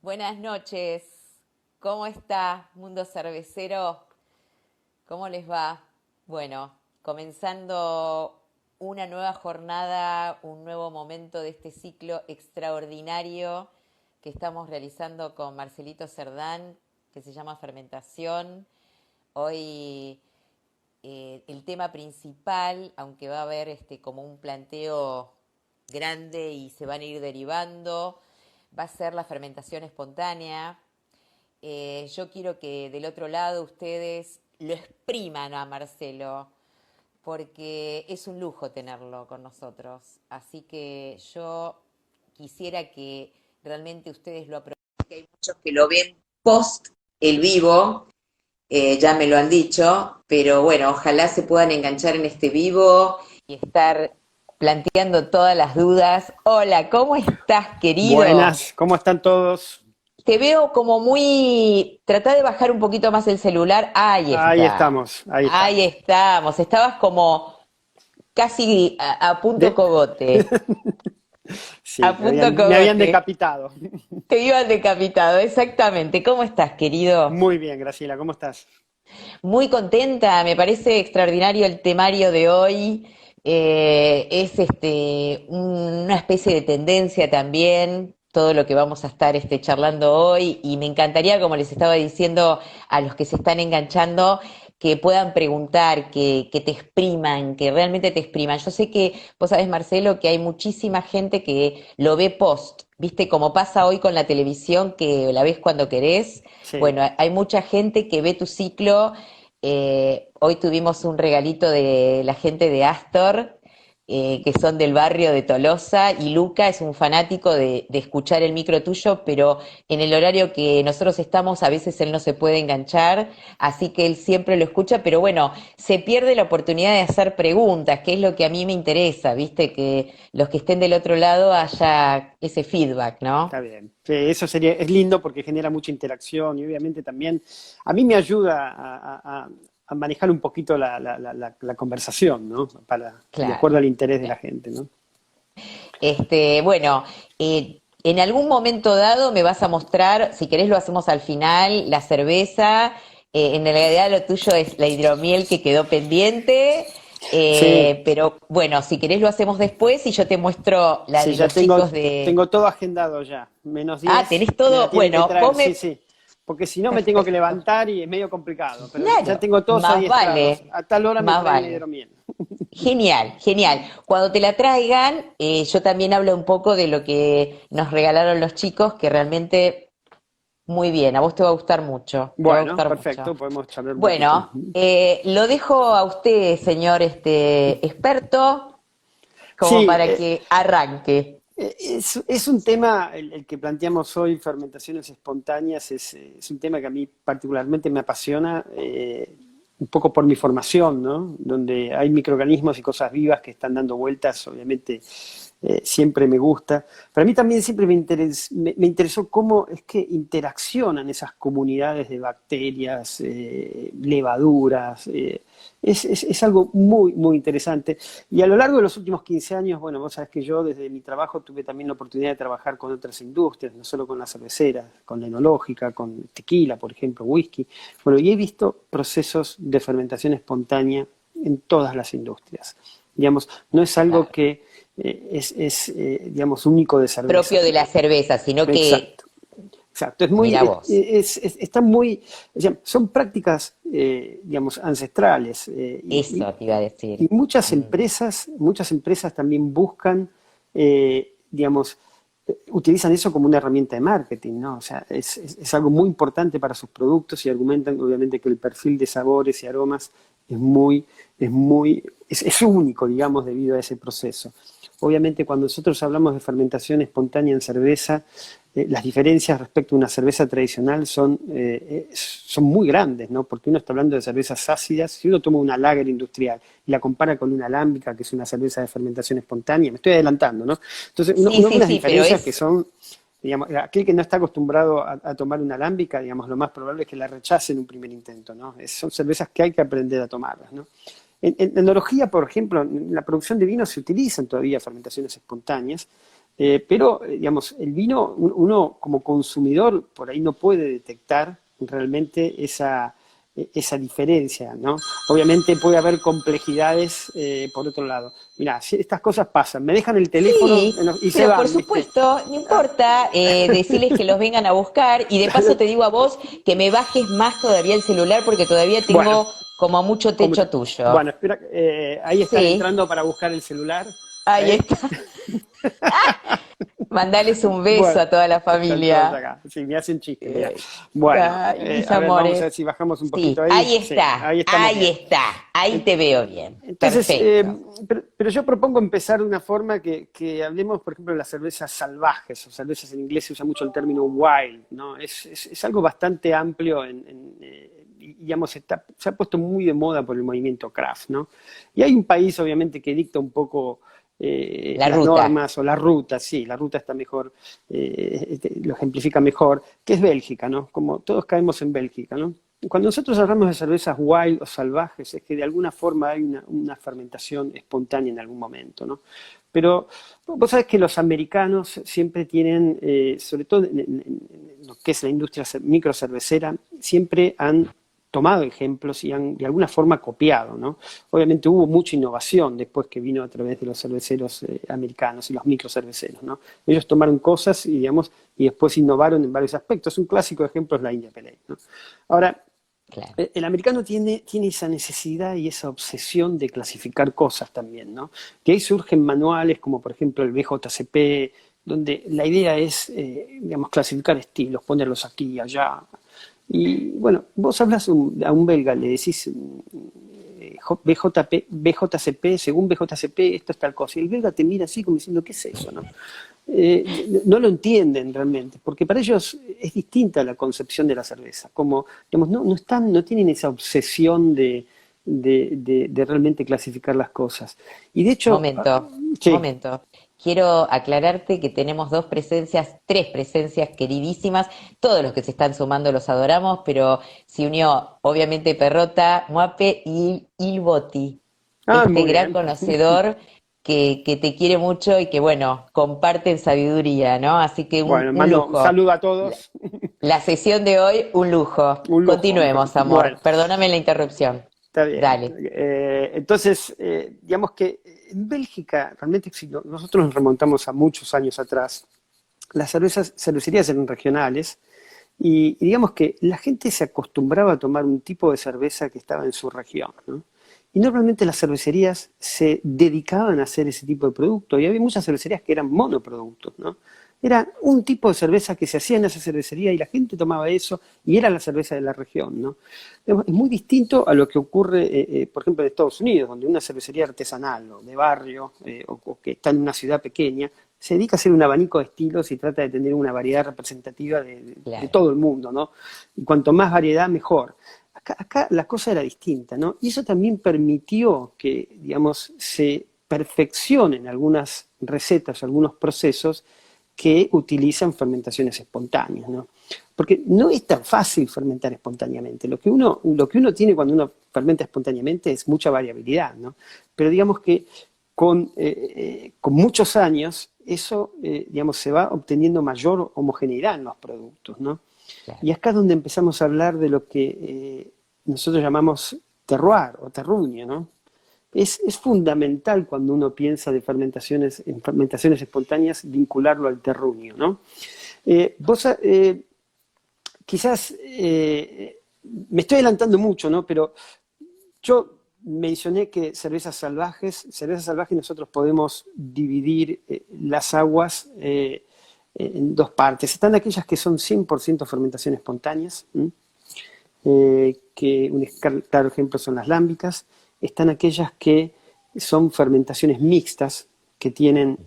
Buenas noches. ¿Cómo está, mundo cervecero? ¿Cómo les va? Bueno, comenzando una nueva jornada, un nuevo momento de este ciclo extraordinario que estamos realizando con Marcelito Cerdán, que se llama Fermentación. Hoy el tema principal, aunque va a haber como un planteo grande y se van a ir derivando, va a ser la fermentación espontánea. Yo quiero que del otro lado ustedes lo expriman a Marcelo, porque es un lujo tenerlo con nosotros. Así que yo quisiera que realmente ustedes lo aprovechen, que hay muchos que lo ven post el vivo, ya me lo han dicho, pero bueno, ojalá se puedan enganchar en este vivo y estar planteando todas las dudas. Hola, ¿cómo estás, querido? Buenas, ¿cómo están todos? Te veo como muy... Trata de bajar un poquito más el celular. Ahí Ahí está. estamos, ahí Ahí estamos. estamos. Estabas como casi a punto De- cogote. A Sí, punto me habían cogote. decapitado. Te iban decapitado, exactamente. ¿Cómo estás, querido? Muy bien, Graciela, ¿cómo estás? Muy contenta, me parece extraordinario el temario de hoy. Es una especie de tendencia también, todo lo que vamos a estar charlando hoy, y me encantaría, como les estaba diciendo a los que se están enganchando, que puedan preguntar, que te expriman, que realmente te expriman. Yo sé que, vos sabés, Marcelo, que hay muchísima gente que lo ve post, ¿viste? Como pasa hoy con la televisión, que la ves cuando querés. Sí. Bueno, hay mucha gente que ve tu ciclo. Hoy tuvimos un regalito de la gente de Astor, que son del barrio de Tolosa, y Luca es un fanático de escuchar el micro tuyo, pero en el horario que nosotros estamos a veces él no se puede enganchar, así que él siempre lo escucha, pero bueno, se pierde la oportunidad de hacer preguntas, que es lo que a mí me interesa, viste, que los que estén del otro lado haya ese feedback, Está ¿no? bien. Sí, eso sería, es lindo porque genera mucha interacción y obviamente también a mí me ayuda a manejar un poquito la conversación, ¿no? De acuerdo Claro. al interés de la Claro. gente, ¿no? Bueno, en algún momento dado me vas a mostrar, si querés lo hacemos al final, la cerveza. En realidad lo tuyo es la hidromiel que quedó pendiente. Sí, Pero bueno, si querés lo hacemos después y yo te muestro la sí, de ya los chicos tengo de... todo agendado ya. Menos Ah, 10 tenés me la todo. tienen que Bueno, traer, vos sí, me... sí. Porque si no me tengo que Perfecto. levantar y es medio complicado. Pero ya Claro, tengo todos más adiestrados. vale, A tal hora me más traen la vale. hidromiel. Genial, genial. Cuando te la traigan, yo también hablo un poco de lo que nos regalaron los chicos, que realmente muy bien, a vos te va a gustar mucho, te va a Bueno, gustar mucho. perfecto, podemos charlar un ratito. Bueno, lo dejo a usted, señor experto, como Sí, para que arranque. es un tema, el que planteamos hoy, fermentaciones espontáneas, es un tema que a mí particularmente me apasiona, un poco por mi formación, ¿no? Donde hay microorganismos y cosas vivas que están dando vueltas, obviamente siempre me gusta. Pero a mí también siempre me interesó cómo es que interaccionan esas comunidades de bacterias, levaduras. Es algo muy, muy interesante. Y a lo largo de los últimos 15 años, bueno, vos sabés que yo desde mi trabajo tuve también la oportunidad de trabajar con otras industrias, no solo con la cervecera, con la enológica, con tequila, por ejemplo, whisky. Bueno, y he visto procesos de fermentación espontánea en todas las industrias. Digamos, no es algo Claro. que digamos, único de cerveza. Propio de la cerveza, sino que, Exacto. Exacto, es muy, mira vos, están muy, son prácticas, digamos, ancestrales eso te iba a y decir. Mm. muchas empresas también buscan, digamos, utilizan eso como una herramienta de marketing, ¿no? O sea, es algo muy importante para sus productos y argumentan, obviamente, que el perfil de sabores y aromas es es único, digamos, debido a ese proceso. Obviamente, cuando nosotros hablamos de fermentación espontánea en cerveza, las diferencias respecto a una cerveza tradicional son muy grandes, ¿no? Porque uno está hablando de cervezas ácidas. Si uno toma una lager industrial y la compara con una alámbica, que es una cerveza de fermentación espontánea, me estoy adelantando, ¿no? Entonces, Sí, uno ve sí, unas sí, pero diferencias que es, son, digamos, aquel que no está acostumbrado a tomar una alámbica, digamos, lo más probable es que la rechace en un primer intento, ¿no? Son cervezas que hay que aprender a tomarlas, ¿no? En enología, por ejemplo, en la producción de vino se utilizan todavía fermentaciones espontáneas, Pero, digamos, el vino, uno como consumidor por ahí no puede detectar realmente esa diferencia, ¿no? Obviamente puede haber complejidades por otro lado. Mirá, estas cosas pasan, me dejan el teléfono Sí, y se pero por van, ¿viste? supuesto, no importa decirles que los vengan a buscar y de paso te digo a vos que me bajes más todavía el celular porque todavía Bueno, tengo como mucho techo tuyo. bueno, espera, ahí están Sí, entrando para buscar el celular. ahí ¿Eh? está. Mandales un beso Bueno, a toda la están todos familia. acá. Sí, me hacen chiste, mira. Eh, Bueno, Ay, mis a ver, vamos a amores. ver si bajamos un poquito Sí, ahí. Sí, ahí estamos ahí bien. está, ahí te veo bien. Entonces, Perfecto. pero yo propongo empezar de una forma que hablemos, por ejemplo, de las cervezas salvajes, o cervezas en inglés se usa mucho el término wild, ¿no? Es algo bastante amplio y, digamos, se ha puesto muy de moda por el movimiento craft, ¿no? Y hay un país, obviamente, que dicta un poco La las ruta. normas o la ruta, sí, la ruta está mejor, lo ejemplifica mejor, que es Bélgica, ¿no? Como todos caemos en Bélgica, ¿no? Cuando nosotros hablamos de cervezas wild o salvajes, es que de alguna forma hay una fermentación espontánea en algún momento, ¿no? Pero vos sabés que los americanos siempre tienen, sobre todo en lo que es la industria microcervecera, siempre han tomado ejemplos y han de alguna forma copiado, ¿no? Obviamente hubo mucha innovación después que vino a través de los cerveceros americanos y los microcerveceros, ¿no? Ellos tomaron cosas y, digamos, y después innovaron en varios aspectos. Un clásico ejemplo es la India Pale Ale, ¿no? Ahora, Claro. el americano tiene esa necesidad y esa obsesión de clasificar cosas también, ¿no? Que ahí surgen manuales como por ejemplo el BJCP, donde la idea es, digamos, clasificar estilos, ponerlos aquí y allá. Y bueno, vos hablas a un belga, le decís BJCP, según BJCP esto es tal cosa, y el belga te mira así como diciendo, ¿qué es eso, no? No lo entienden realmente, porque para ellos es distinta la concepción de la cerveza, como, digamos, no tienen esa obsesión de realmente clasificar las cosas. Y de hecho, Momento, sí, momento. Quiero aclararte que tenemos dos presencias, tres presencias queridísimas. Todos los que se están sumando los adoramos, pero se unió obviamente Perrota, Muape y Ilboti, este muy gran bien. conocedor que te quiere mucho y que, bueno, comparten sabiduría, ¿no? Así que Bueno, un mando un lujo. saludo a La, todos, la sesión de hoy, un lujo. un lujo. Continuemos, Bueno, amor. Perdóname la interrupción. está bien. Dale. Entonces, digamos que en Bélgica, realmente si nosotros nos remontamos a muchos años atrás, las cervecerías eran regionales y digamos que la gente se acostumbraba a tomar un tipo de cerveza que estaba en su región, ¿no? Y normalmente las cervecerías se dedicaban a hacer ese tipo de producto y había muchas cervecerías que eran monoproductos, ¿no? Era un tipo de cerveza que se hacía en esa cervecería y la gente tomaba eso y era la cerveza de la región, ¿no? Es muy distinto a lo que ocurre, por ejemplo, en Estados Unidos, donde una cervecería artesanal o de barrio o que está en una ciudad pequeña se dedica a hacer un abanico de estilos y trata de tener una variedad representativa de Claro. todo el mundo, ¿no? Y cuanto más variedad, mejor. Acá la cosa era distinta, ¿no? Y eso también permitió que, digamos, se perfeccionen algunas recetas, algunos procesos que utilizan fermentaciones espontáneas, ¿no? Porque no es tan fácil fermentar espontáneamente. Lo que uno tiene cuando uno fermenta espontáneamente es mucha variabilidad, ¿no? Pero digamos que con muchos años eso, digamos, se va obteniendo mayor homogeneidad en los productos, ¿no? Claro. Y acá es donde empezamos a hablar de lo que nosotros llamamos terroir o terruño, ¿no? Es fundamental cuando uno piensa en fermentaciones espontáneas, vincularlo al terruño, ¿no? Vos quizás me estoy adelantando mucho, ¿no? Pero yo mencioné que cervezas salvajes nosotros podemos dividir las aguas en dos partes. Están aquellas que son 100% fermentación espontáneas, ¿m? Que un claro ejemplo son las lámbicas. Están aquellas que son fermentaciones mixtas, que tienen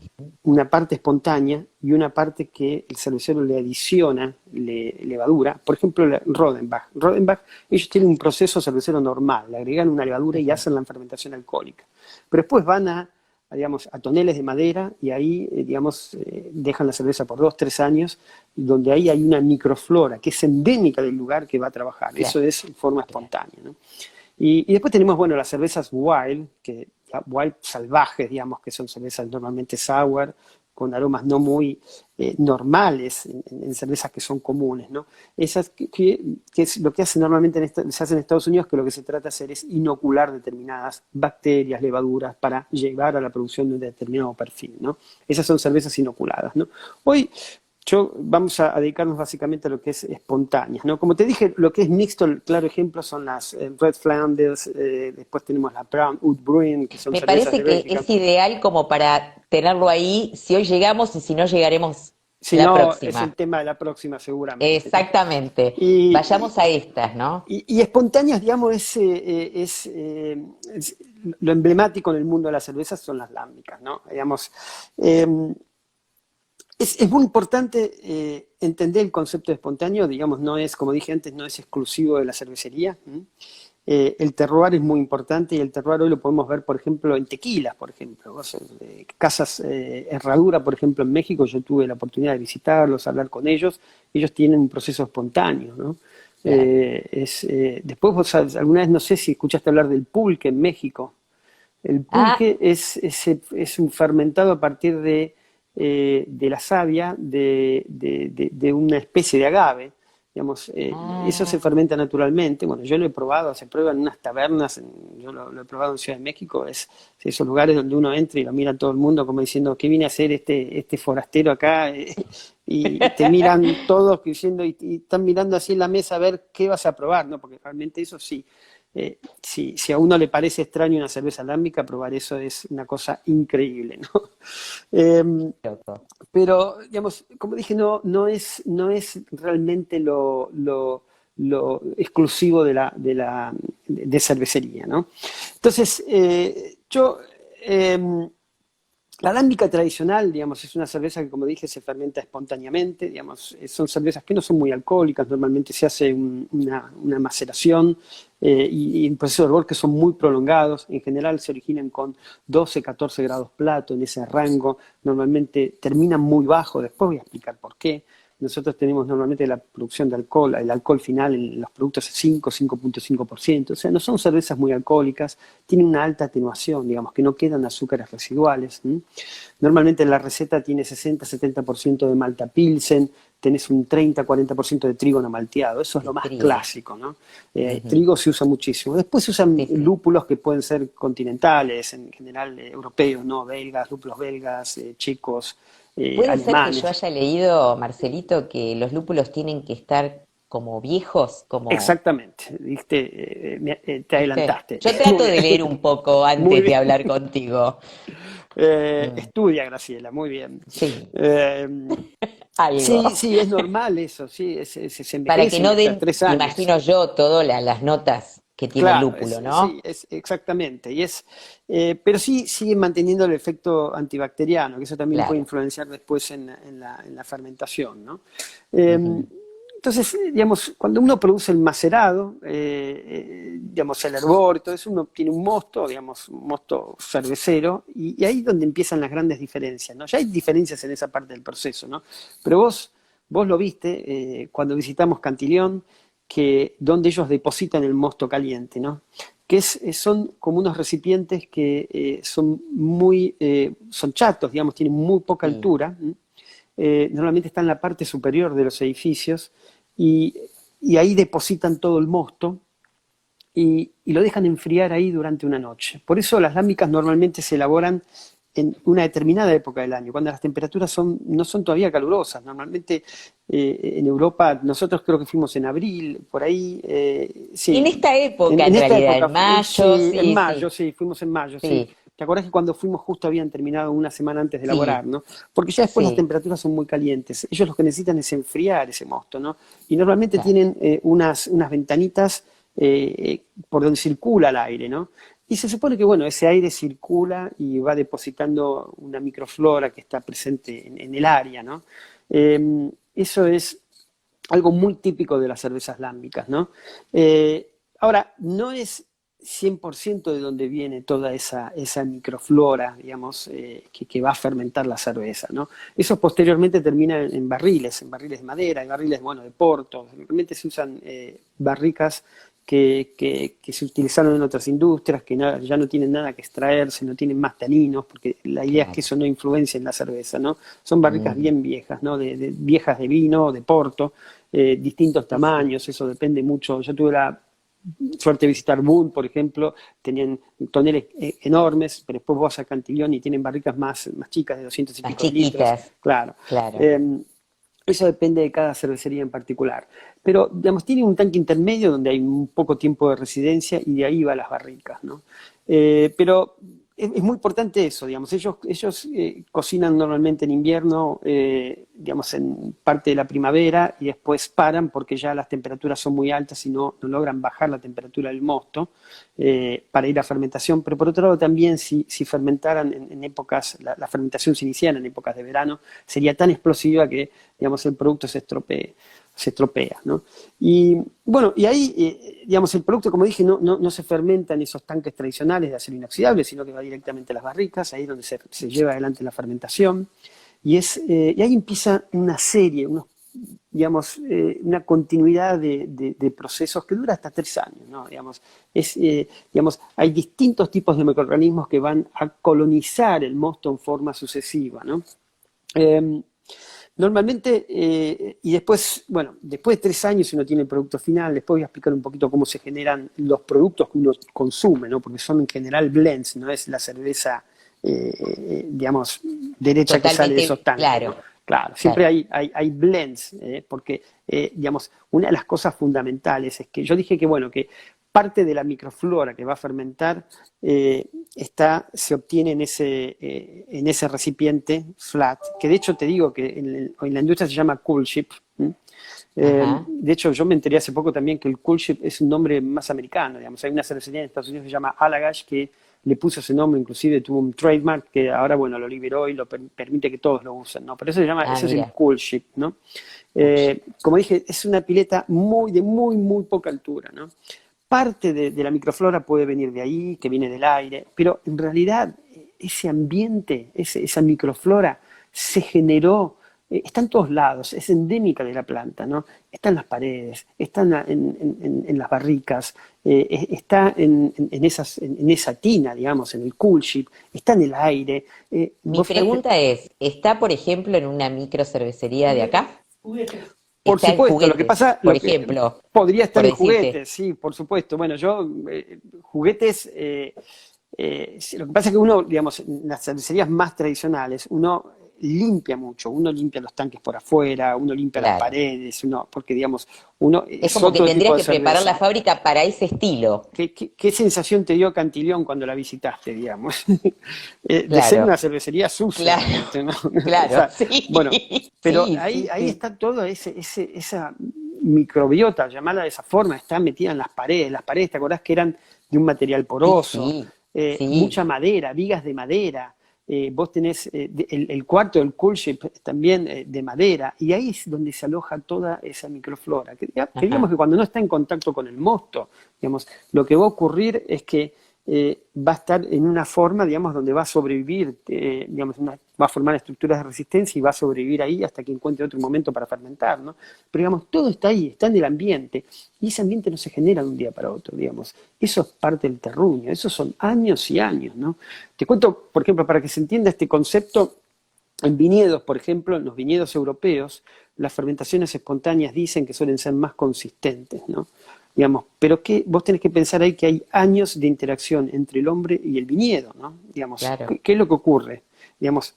una parte espontánea y una parte que el cervecero le adiciona levadura. Por ejemplo, Rodenbach. Rodenbach, ellos tienen un proceso cervecero normal, le agregan una levadura y Ujú. hacen la fermentación alcohólica. Pero después van digamos, a toneles de madera y ahí, digamos, dejan la cerveza por 2, 3 años, donde ahí hay una microflora que es endémica del lugar que va a trabajar. Claro, Eso es en forma claro. espontánea, ¿no? Y después tenemos, bueno, las cervezas wild salvajes, digamos, que son cervezas normalmente sour, con aromas no muy normales en cervezas que son comunes, ¿no? Esas que es lo que hace normalmente se hace en Estados Unidos, que lo que se trata de hacer es inocular determinadas bacterias, levaduras, para llevar a la producción de un determinado perfil, ¿no? Esas son cervezas inoculadas, ¿no? Hoy vamos a dedicarnos básicamente a lo que es espontáneas, ¿no? Como te dije, lo que es mixto, el claro ejemplo son las Red Flanders, después tenemos la Brown Oud Bruin, que son Me cervezas parece de que Bélgica. es ideal como para tenerlo ahí si hoy llegamos y si no llegaremos Si la no, es el próxima. tema de la próxima seguramente, ¿no? Exactamente. Y, Vayamos a estas, ¿no? y espontáneas, digamos, lo emblemático en el mundo de las cervezas son las lámbicas, ¿no? Digamos, eh, es muy importante entender el concepto de espontáneo, digamos, no es, como dije antes, no es exclusivo de la cervecería. El terroir es muy importante y el terroir hoy lo podemos ver, por ejemplo, en tequilas, por ejemplo. Casas Herradura, por ejemplo, en México, yo tuve la oportunidad de visitarlos, hablar con ellos. Ellos tienen un proceso espontáneo, ¿no? Claro. Después vos alguna vez, no sé si escuchaste hablar del pulque en México. El Ah, pulque es un fermentado a partir de la savia de una especie de agave. Digamos, eso se ah, fermenta naturalmente. Bueno, yo lo he probado, se prueba en unas tabernas, yo lo he probado en Ciudad de México, es esos lugares donde uno entra y lo mira todo el mundo como diciendo, ¿qué viene a hacer este forastero acá? Y te miran todos diciendo, y están mirando así en la mesa a ver qué vas a probar, ¿no? Porque realmente eso sí. Si a uno le parece extraño una cerveza alámbica, probar eso es una cosa increíble, ¿no? Eh, loco. pero, digamos, como dije, no es realmente lo exclusivo de cervecería, ¿no? Entonces, la alámbica tradicional, digamos, es una cerveza que, como dije, se fermenta espontáneamente, digamos, son cervezas que no son muy alcohólicas, normalmente se hace una maceración y en proceso de hervor que son muy prolongados, en general se originan con 12, 14 grados plato, en ese rango, normalmente terminan muy bajo, después voy a explicar por qué. Nosotros tenemos normalmente la producción de alcohol, el alcohol final en los productos es 5, 5,5%, o sea, no son cervezas muy alcohólicas, tienen una alta atenuación, digamos, que no quedan azúcares residuales. Normalmente la receta tiene 60-70% de malta pilsen, tenés un 30-40% de trigo no malteado, eso es De lo más trigo. clásico, ¿no? Ujú. Trigo se usa muchísimo. Después se usan Sí, sí. lúpulos que pueden ser continentales, en general europeos, ¿no? Belgas, lúpulos belgas, checos, ¿Puede ser que yo alemanes. haya leído, Marcelito, que los lúpulos tienen que estar como viejos, como, Exactamente, ¿viste? Te ¿viste? adelantaste. Yo Muy trato de bien, leer un poco muy antes de bien. hablar contigo. Mm, Estudia, Graciela, muy bien. sí, Eh, algo. sí, sí, es normal eso, sí, se Para que envejecen no hasta den, 3 años. imagino yo, todas las notas que tiene el Claro, lúpulo, sí, ¿no? es exactamente. Pero sí sigue manteniendo el efecto antibacteriano, que eso también puede Claro. influenciar después en la fermentación, ¿no? Eh, Ujú. entonces, digamos, cuando uno produce el macerado, digamos, el hervor y todo eso, uno tiene un mosto, digamos, un mosto cervecero, y ahí es donde empiezan las grandes diferencias, ¿no? Ya hay diferencias en esa parte del proceso, ¿no? Pero vos lo viste cuando visitamos Cantillón, donde ellos depositan el mosto caliente, ¿no? Son como unos recipientes que son chatos, digamos, tienen muy poca Sí. altura. Normalmente están en la parte superior de los edificios y, y ahí depositan todo el mosto y lo dejan enfriar ahí durante una noche. Por eso las lámicas normalmente se elaboran en una determinada época del año, cuando las temperaturas no son todavía calurosas. Normalmente en Europa, nosotros creo que fuimos en abril, por ahí, En sí, esta época, en en esta realidad, época, en mayo, sí, en sí, mayo, sí, sí, fuimos en mayo, sí. sí, ¿Te acordás que cuando fuimos justo habían terminado una semana antes de elaborar, sí, ¿no? Porque ya después las sí, temperaturas son muy calientes. Ellos lo que necesitan es enfriar ese mosto, ¿no? Y normalmente claro. tienen unas ventanitas por donde circula el aire, ¿no? Y se supone que, bueno, ese aire circula y va depositando una microflora que está presente en el área, ¿no? Eso es algo muy típico de las cervezas lámbicas, ¿no? Ahora, no es 100% de donde viene toda esa microflora, digamos, que va a fermentar la cerveza, ¿no? Eso posteriormente termina en barriles de madera, en barriles, bueno, de porto. Realmente se usan barricas que se utilizaron en otras industrias, que ya no tienen nada que extraerse, no tienen más taninos, porque la idea es que Claro. eso no influencia en la cerveza, ¿no? Son barricas Mm, bien viejas, ¿no? Viejas de vino, de porto, distintos sí, sí. tamaños, eso depende mucho. Yo tuve la suerte de visitar Boone, por ejemplo, tenían toneles enormes, pero después vas a Cantillón y tienen barricas más chicas, de 200 y Más pico de litros, chiquitas, claro. claro. Eh, Eso depende de cada cervecería en particular. Pero, digamos, tiene un tanque intermedio donde hay un poco tiempo de residencia y de ahí va las barricas, ¿no? Pero es muy importante eso, digamos. Ellos cocinan normalmente en invierno, digamos, en parte de la primavera y después paran porque ya las temperaturas son muy altas y no logran bajar la temperatura del mosto para ir a fermentación. Pero por otro lado también si fermentaran en épocas, la fermentación se iniciara en épocas de verano, sería tan explosiva que, digamos, el producto se estropea, ¿no? Y bueno, y ahí, digamos, el producto, como dije, no se fermenta en esos tanques tradicionales de acero inoxidable, sino que va directamente a las barricas, ahí es donde se lleva adelante la fermentación. Y ahí empieza una serie, digamos, una continuidad de procesos que dura hasta 3 años, ¿no? Digamos, hay distintos tipos de microorganismos que van a colonizar el mosto en forma sucesiva, ¿no? Eh, Normalmente, y después, bueno, después de 3 años uno tiene el producto final, después voy a explicar un poquito cómo se generan los productos que uno consume, ¿no? Porque son en general blends, no es la cerveza, digamos, derecha que sale de Totalmente, esos tanques, ¿no? claro, Claro, siempre claro. hay blends, porque, digamos, una de las cosas fundamentales es que yo dije que, bueno, que parte de la microflora que va a fermentar se obtiene en ese recipiente flat, que de hecho te digo que en la industria se llama coolship. Ajá. De hecho, yo me enteré hace poco también que el coolship es un nombre más americano, digamos. Hay una cervecería en Estados Unidos que se llama Allagash que le puso ese nombre, inclusive tuvo un trademark que ahora, bueno, lo liberó y permite que todos lo usen, ¿no? Pero eso se llama, Ah, eso es el mira. coolship, ¿no? Ush. Como dije, es una pileta de muy poca altura, ¿no? Parte de la microflora puede venir de ahí, que viene del aire, pero en realidad ese ambiente, esa microflora se generó, está en todos lados, es endémica de la planta, ¿no? Está en las paredes, está en las barricas, está en esa tina, digamos, en el coolship, está en el aire. Mi Vos fíjate, pregunta es, ¿está, por ejemplo, en una micro cervecería de acá? por ¿Está en supuesto, lo que juguetes, pasa, por ejemplo, podría estar por en decirte? juguetes, sí, por supuesto. Bueno, juguetes, sí, lo que pasa es que uno, digamos, en las cervecerías más tradicionales, uno limpia mucho, uno limpia los tanques por afuera, uno limpia las Claro. paredes, porque, digamos, uno Es es como que otro tipo tendrías de que preparar la cerveza. fábrica para ese estilo. ¿Qué sensación te dio Cantillón cuando la visitaste, digamos? De ser Claro, una cervecería sucia, claro, ¿viste, no? O claro, sea, bueno, sí, pero sí, sí, ahí sí. está todo esa microbiota, llamarla de esa forma, está metida en las paredes. Las paredes, ¿te acordás que eran de un material Sí, poroso? sí, Mucha sí. madera, vigas de madera. Vos tenés el cuarto del coolship también de madera, y ahí es donde se aloja toda esa microflora. Que digamos Ajá. que cuando no está en contacto con el mosto, digamos, lo que va a ocurrir es que va a estar en una forma, digamos, donde va a sobrevivir, digamos, va a formar estructuras de resistencia y va a sobrevivir ahí hasta que encuentre otro momento para fermentar, ¿no? Pero, digamos, todo está ahí, está en el ambiente, y ese ambiente no se genera de un día para otro, digamos. Eso es parte del terruño, esos son años y años, ¿no? Te cuento, por ejemplo, para que se entienda este concepto, en viñedos, por ejemplo, en los viñedos europeos, las fermentaciones espontáneas dicen que suelen ser más consistentes, ¿no? Digamos, pero vos tenés que pensar ahí que hay años de interacción entre el hombre y el viñedo, ¿no? Digamos, Claro. ¿qué es lo que ocurre? Digamos,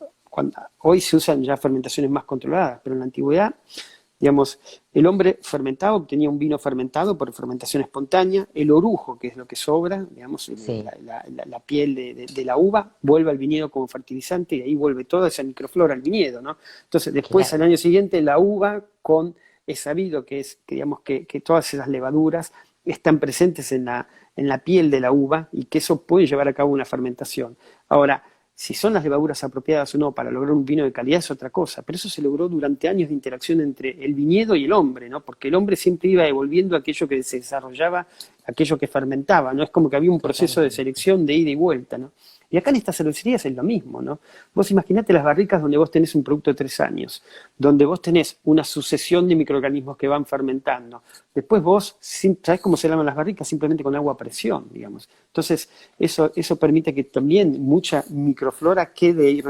hoy se usan ya fermentaciones más controladas, pero en la antigüedad, digamos, el hombre fermentaba, obtenía un vino fermentado por fermentación espontánea, el orujo, que es lo que sobra, digamos, Sí, la piel de la uva, vuelve al viñedo como fertilizante y ahí vuelve toda esa microflora al viñedo, ¿no? Entonces, después, claro. al año siguiente, la uva es sabido digamos, que todas esas levaduras están presentes en la piel de la uva y que eso puede llevar a cabo una fermentación. Ahora, si son las levaduras apropiadas o no para lograr un vino de calidad es otra cosa, pero eso se logró durante años de interacción entre el viñedo y el hombre, ¿no? Porque el hombre siempre iba devolviendo aquello que se desarrollaba, aquello que fermentaba, ¿no? Es como que había un proceso de Totalmente. selección de ida y vuelta, ¿no? Y acá en estas cervecerías es lo mismo, ¿no? Vos imaginate las barricas donde vos tenés un producto de 3 años, donde vos tenés una sucesión de microorganismos que van fermentando. Después vos, ¿sabés cómo se lavan las barricas? Simplemente con agua a presión, digamos. Entonces, eso permite que también mucha microflora quede,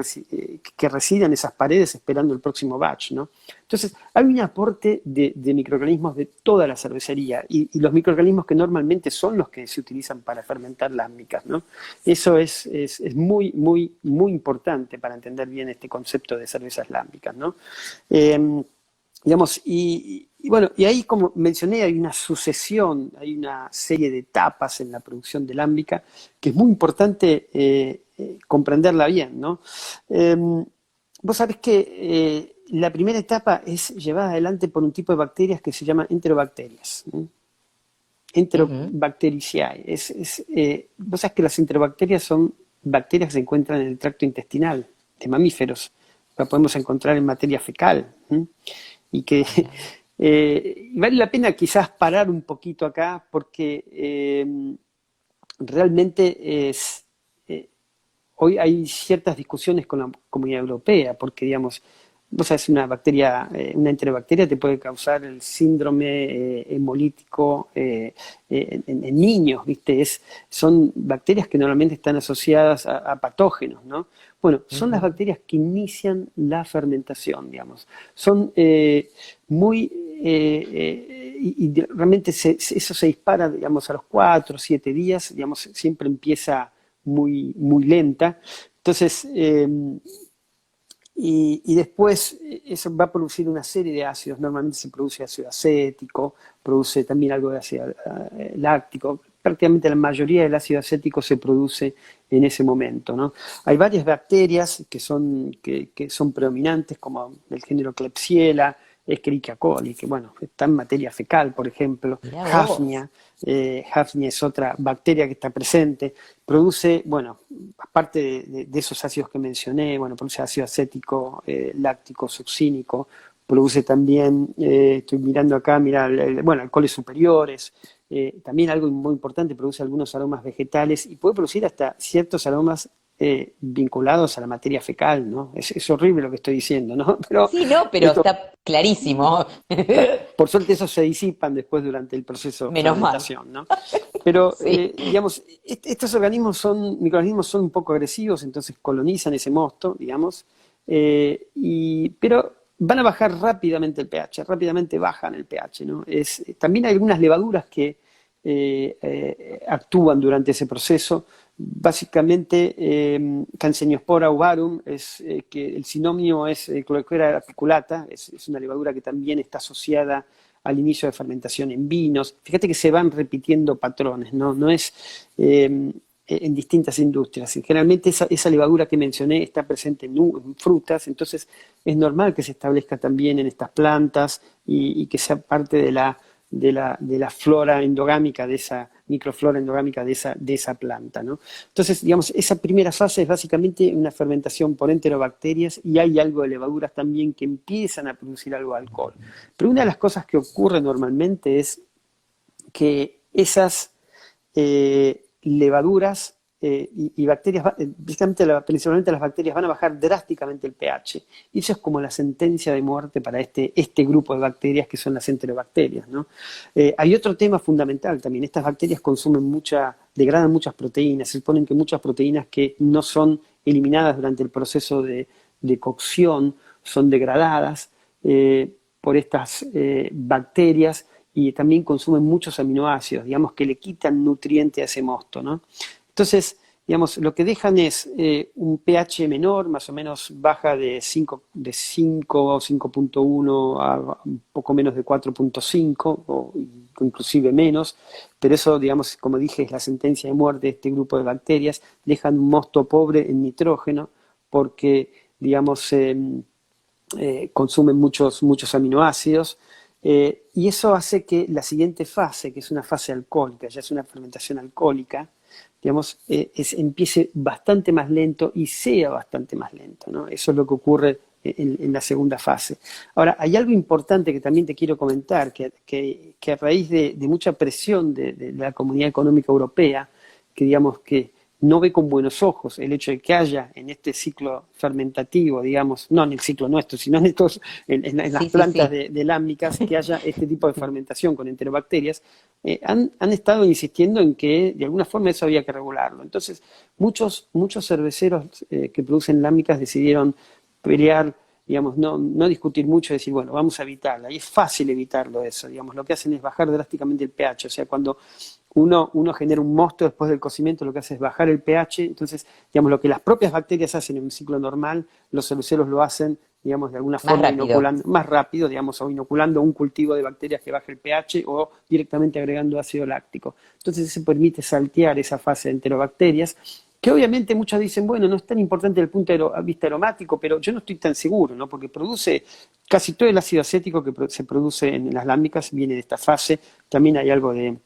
que resida en esas paredes esperando el próximo batch, ¿no? Entonces, hay un aporte de microorganismos de toda la cervecería y los microorganismos que normalmente son los que se utilizan para fermentar lámicas, ¿no? Eso es muy, muy, muy importante para entender bien este concepto de cervezas lámbicas, ¿no? Digamos, bueno, y ahí, como mencioné, hay una sucesión, hay una serie de etapas en la producción de lámbica que es muy importante comprenderla bien, ¿no? Vos sabés que la primera etapa es llevada adelante por un tipo de bacterias que se llama enterobacterias, ¿no? Enterobacteriaceae. Vos sabés que las enterobacterias son bacterias que se encuentran en el tracto intestinal de mamíferos. La podemos encontrar en materia fecal, ¿no? Y que vale la pena quizás parar un poquito acá porque realmente hoy hay ciertas discusiones con la Comunidad Europea, porque, digamos, vos sabés, una bacteria, una enterobacteria te puede causar el síndrome hemolítico en niños, ¿viste? Son bacterias que normalmente están asociadas a patógenos, ¿no? Bueno, son las bacterias que inician la fermentación, digamos. Son muy... y realmente eso se dispara, digamos, a los 4 o 7 días, digamos, siempre empieza muy, muy lenta. Entonces, y después eso va a producir una serie de ácidos. Normalmente se produce ácido acético, produce también algo de ácido láctico. Prácticamente la mayoría del ácido acético se produce en ese momento, ¿no? Hay varias bacterias que son predominantes, como el género Klebsiella, Escherichia coli, que bueno, está en materia fecal, por ejemplo. Hafnia, Hafnia es otra bacteria que está presente. Produce, bueno, aparte de esos ácidos que mencioné, bueno, produce ácido acético, láctico, succínico, produce también, estoy mirando acá, mira, bueno, alcoholes superiores. También algo muy importante, produce algunos aromas vegetales y puede producir hasta ciertos aromas vinculados a la materia fecal, ¿no? Es horrible lo que estoy diciendo, ¿no? Pero Sí, no, pero está clarísimo. por suerte esos se disipan después durante el proceso de Menos mal. fermentación, ¿no? Pero, Sí. digamos, estos microorganismos son un poco agresivos, entonces colonizan ese mosto, digamos, pero van a bajar rápidamente el pH, rápidamente bajan el pH, ¿no? También hay algunas levaduras que actúan durante ese proceso. Básicamente, Canceniopora ovarum, que el sinónimo es Cloaquera apiculata, es una levadura que también está asociada al inicio de fermentación en vinos. Fíjate que se van repitiendo patrones, ¿no? No es en distintas industrias. Generalmente esa levadura que mencioné está presente en frutas, entonces es normal que se establezca también en estas plantas y que sea parte de la flora endogámica, de esa microflora endogámica de esa planta, ¿no? Entonces, digamos, esa primera fase es básicamente una fermentación por enterobacterias y hay algo de levaduras también que empiezan a producir algo de alcohol. Pero una de las cosas que ocurre normalmente es que esas levaduras y bacterias, principalmente las bacterias, van a bajar drásticamente el pH. Y eso es como la sentencia de muerte para este grupo de bacterias que son las enterobacterias, ¿no? Hay otro tema fundamental también. Estas bacterias degradan muchas proteínas. Se suponen que muchas proteínas que no son eliminadas durante el proceso de cocción son degradadas por estas bacterias y también consumen muchos aminoácidos, digamos, que le quitan nutriente a ese mosto, ¿no? Entonces, digamos, lo que dejan es un pH menor, más o menos baja de 5 o 5.1 a un poco menos de 4.5 o inclusive menos, pero eso, digamos, como dije, es la sentencia de muerte de este grupo de bacterias. Dejan un mosto pobre en nitrógeno porque, digamos, consumen muchos aminoácidos. Y eso hace que la siguiente fase, que es una fase alcohólica, ya es una fermentación alcohólica, digamos, empiece bastante más lento y sea bastante más lento, ¿no? Eso es lo que ocurre en la segunda fase. Ahora, hay algo importante que también te quiero comentar, que a raíz de mucha presión de la Comunidad Económica Europea, que digamos que no ve con buenos ojos el hecho de que haya en este ciclo fermentativo, digamos, no en el ciclo nuestro, sino en las Sí, sí, plantas sí. de lámicas, que haya este tipo de fermentación con enterobacterias, han estado insistiendo en que de alguna forma eso había que regularlo. Entonces, muchos cerveceros que producen lámicas decidieron pelear, digamos, no discutir mucho, decir, bueno, vamos a evitarla. Y es fácil evitarlo eso, digamos, lo que hacen es bajar drásticamente el pH, o sea, cuando uno genera un mosto después del cocimiento, lo que hace es bajar el pH, entonces, digamos, lo que las propias bacterias hacen en un ciclo normal, los cerveceros lo hacen, digamos, de alguna Más forma rápido. inoculando, más rápido, digamos, o inoculando un cultivo de bacterias que baje el pH o directamente agregando ácido láctico. Entonces, eso permite saltear esa fase de enterobacterias, que obviamente muchos dicen, bueno, no es tan importante desde el punto de vista aromático, pero yo no estoy tan seguro, ¿no? Porque produce casi todo el ácido acético que se produce en las lámicas, viene de esta fase, también hay algo de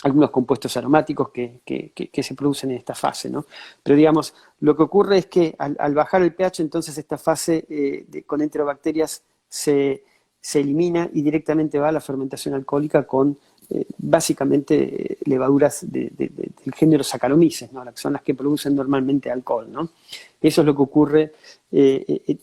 algunos compuestos aromáticos que se producen en esta fase, ¿no? Pero digamos, lo que ocurre es que al bajar el pH, entonces esta fase con enterobacterias se elimina y directamente va a la fermentación alcohólica con básicamente levaduras del género Saccharomyces, ¿no? Que son las que producen normalmente alcohol, ¿no? Eso es lo que ocurre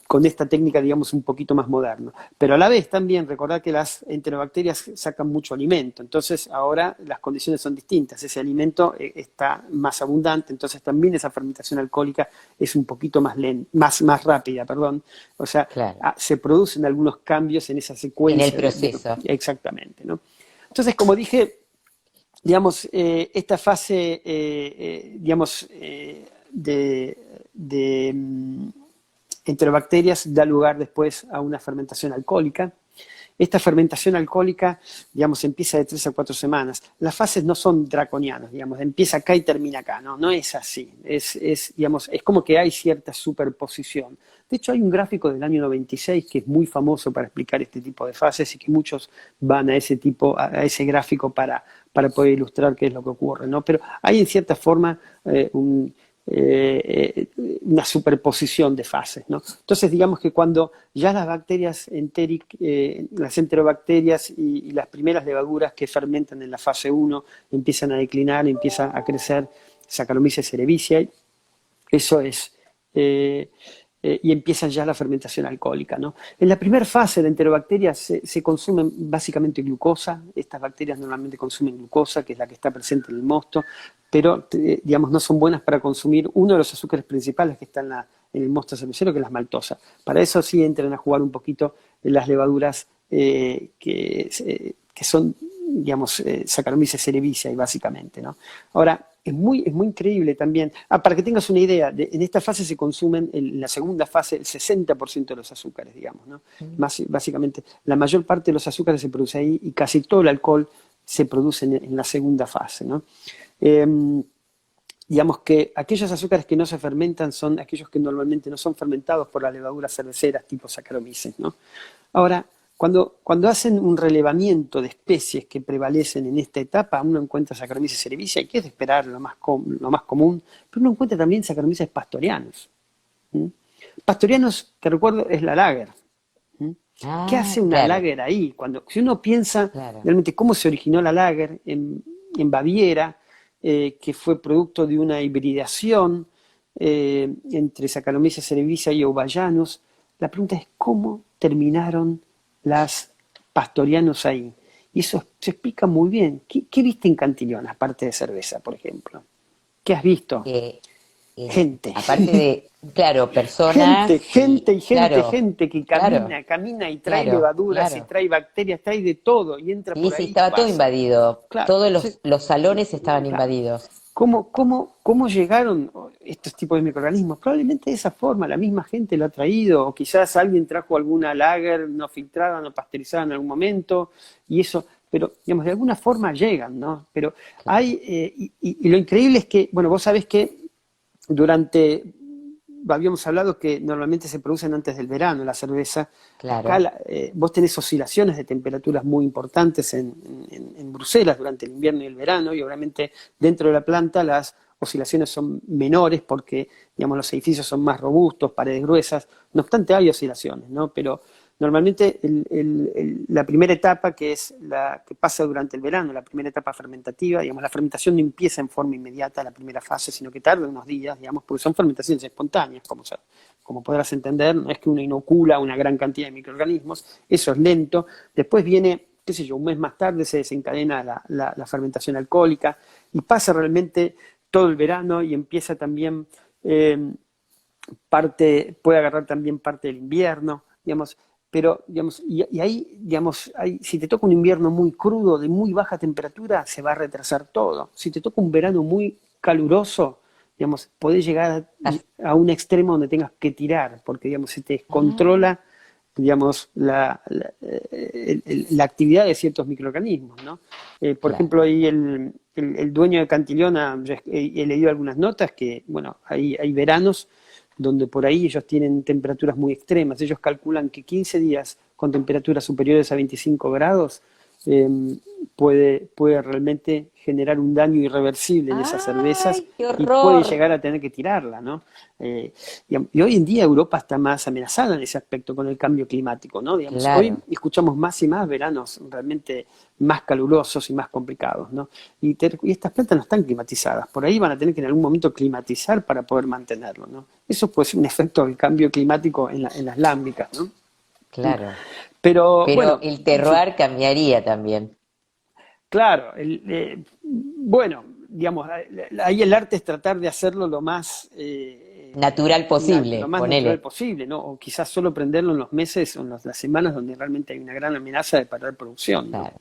con esta técnica, digamos, un poquito más moderna. Pero a la vez también recordar que las enterobacterias sacan mucho alimento, entonces ahora las condiciones son distintas, ese alimento está más abundante, entonces también esa fermentación alcohólica es un poquito más rápida, perdón. O sea, Claro. se producen algunos cambios en esa En el secuencia proceso. exactamente, ¿no? Entonces, como dije, digamos, esta fase, digamos, de enterobacterias da lugar después a una fermentación alcohólica. Esta fermentación alcohólica, digamos, empieza de 3 a 4 semanas. Las fases no son draconianas, digamos, empieza acá y termina acá, ¿no? No es así. Digamos, es como que hay cierta superposición. De hecho, hay un gráfico del año 96 que es muy famoso para explicar este tipo de fases y que muchos van a ese gráfico para poder ilustrar qué es lo que ocurre, ¿no? Pero hay en cierta forma una superposición de fases, ¿no? Entonces, digamos que cuando ya las bacterias las enterobacterias y las primeras levaduras que fermentan en la fase 1 empiezan a declinar, empieza a crecer Saccharomyces cerevisiae, eso es, y empieza ya la fermentación alcohólica, ¿no? En la primera fase de enterobacterias se consumen básicamente glucosa, estas bacterias normalmente consumen glucosa, que es la que está presente en el mosto, pero digamos no son buenas para consumir uno de los azúcares principales que está en el mosto cervecero, que es la maltosa. Para eso sí entran a jugar un poquito las levaduras que son, digamos, Saccharomyces cerevisiae básicamente, ¿no? Ahora, es muy increíble también. Para que tengas una idea, en esta fase se consumen, en la segunda fase, el 60% de los azúcares, digamos, ¿no? Básicamente, la mayor parte de los azúcares se produce ahí y casi todo el alcohol se produce en la segunda fase, ¿no? Digamos que aquellos azúcares que no se fermentan son aquellos que normalmente no son fermentados por las levaduras cerveceras tipo Saccharomyces, ¿no? Ahora, cuando hacen un relevamiento de especies que prevalecen en esta etapa, uno encuentra Saccharomyces cerevisiae, que es de esperar lo más común, pero uno encuentra también Saccharomyces pastorianus. Pastorianus, te recuerdo, es la lager. ¿Qué Ah, hace una claro, lager ahí? Si uno piensa claro. realmente cómo se originó la lager en Baviera, que fue producto de una hibridación entre Saccharomyces cerevisiae y Eubayanus, la pregunta es cómo terminaron las pastorianos ahí. Y eso se explica muy bien. ¿Qué viste en Cantillón, aparte de cerveza, por ejemplo? ¿Qué has visto? Eh, Gente. Aparte de, claro, Gente, personas y, gente y gente, claro, gente que claro, camina y trae claro, levaduras y claro. trae bacterias, trae de todo y entra Sí, por sí, ahí, estaba todo pasa. invadido. Claro, Todos entonces, los salones estaban claro. invadidos. ¿Cómo llegaron estos tipos de microorganismos? Probablemente de esa forma, la misma gente lo ha traído, o quizás alguien trajo alguna lager no filtrada, no pasteurizada en algún momento, y eso, pero digamos, de alguna forma llegan, ¿no? Pero Claro, y lo increíble es que, bueno, vos sabés que durante, habíamos hablado que normalmente se producen antes del verano la cerveza. Acá claro. vos tenés oscilaciones de temperaturas muy importantes en Bruselas durante el invierno y el verano, y obviamente dentro de la planta las oscilaciones son menores porque, digamos, los edificios son más robustos, paredes gruesas. No obstante, hay oscilaciones, ¿no? Pero Normalmente la primera etapa, que es la que pasa durante el verano, la primera etapa fermentativa, digamos, la fermentación no empieza en forma inmediata la primera fase, sino que tarda unos días, digamos, porque son fermentaciones espontáneas, como podrás entender, no es que uno inocula una gran cantidad de microorganismos, eso es lento. Después viene, qué sé yo, un mes más tarde se desencadena la fermentación alcohólica y pasa realmente todo el verano y empieza también puede agarrar también parte del invierno, digamos, pero, digamos, y ahí, digamos, si te toca un invierno muy crudo, de muy baja temperatura, se va a retrasar todo. Si te toca un verano muy caluroso, digamos, podés llegar a un extremo donde tengas que tirar, porque, digamos, se te descontrola, digamos, la actividad de ciertos microorganismos, ¿no? Por ejemplo, ahí el dueño de Cantillona, he leído algunas notas que, bueno, hay veranos donde por ahí ellos tienen temperaturas muy extremas. Ellos calculan que 15 días con temperaturas superiores a 25 grados puede realmente generar un daño irreversible en esas cervezas ¡Ay, qué y puede horror! llegar a tener que tirarla, ¿no? Y hoy en día Europa está más amenazada en ese aspecto con el cambio climático, ¿no? Digamos, hoy Claro. escuchamos más y más veranos realmente más calurosos y más complicados, ¿no? Y estas plantas no están climatizadas, por ahí van a tener que en algún momento climatizar para poder mantenerlo, ¿no? Eso puede ser un efecto del cambio climático en las lámbicas, ¿no? Claro. Pero Pero bueno, el en fin, terroir cambiaría también. claro, bueno, digamos, ahí el arte es tratar de hacerlo Natural lo posible, más natural ponele. posible, ¿no? O quizás solo prenderlo en los meses o en las semanas donde realmente hay una gran amenaza de parar producción, ¿no? Claro,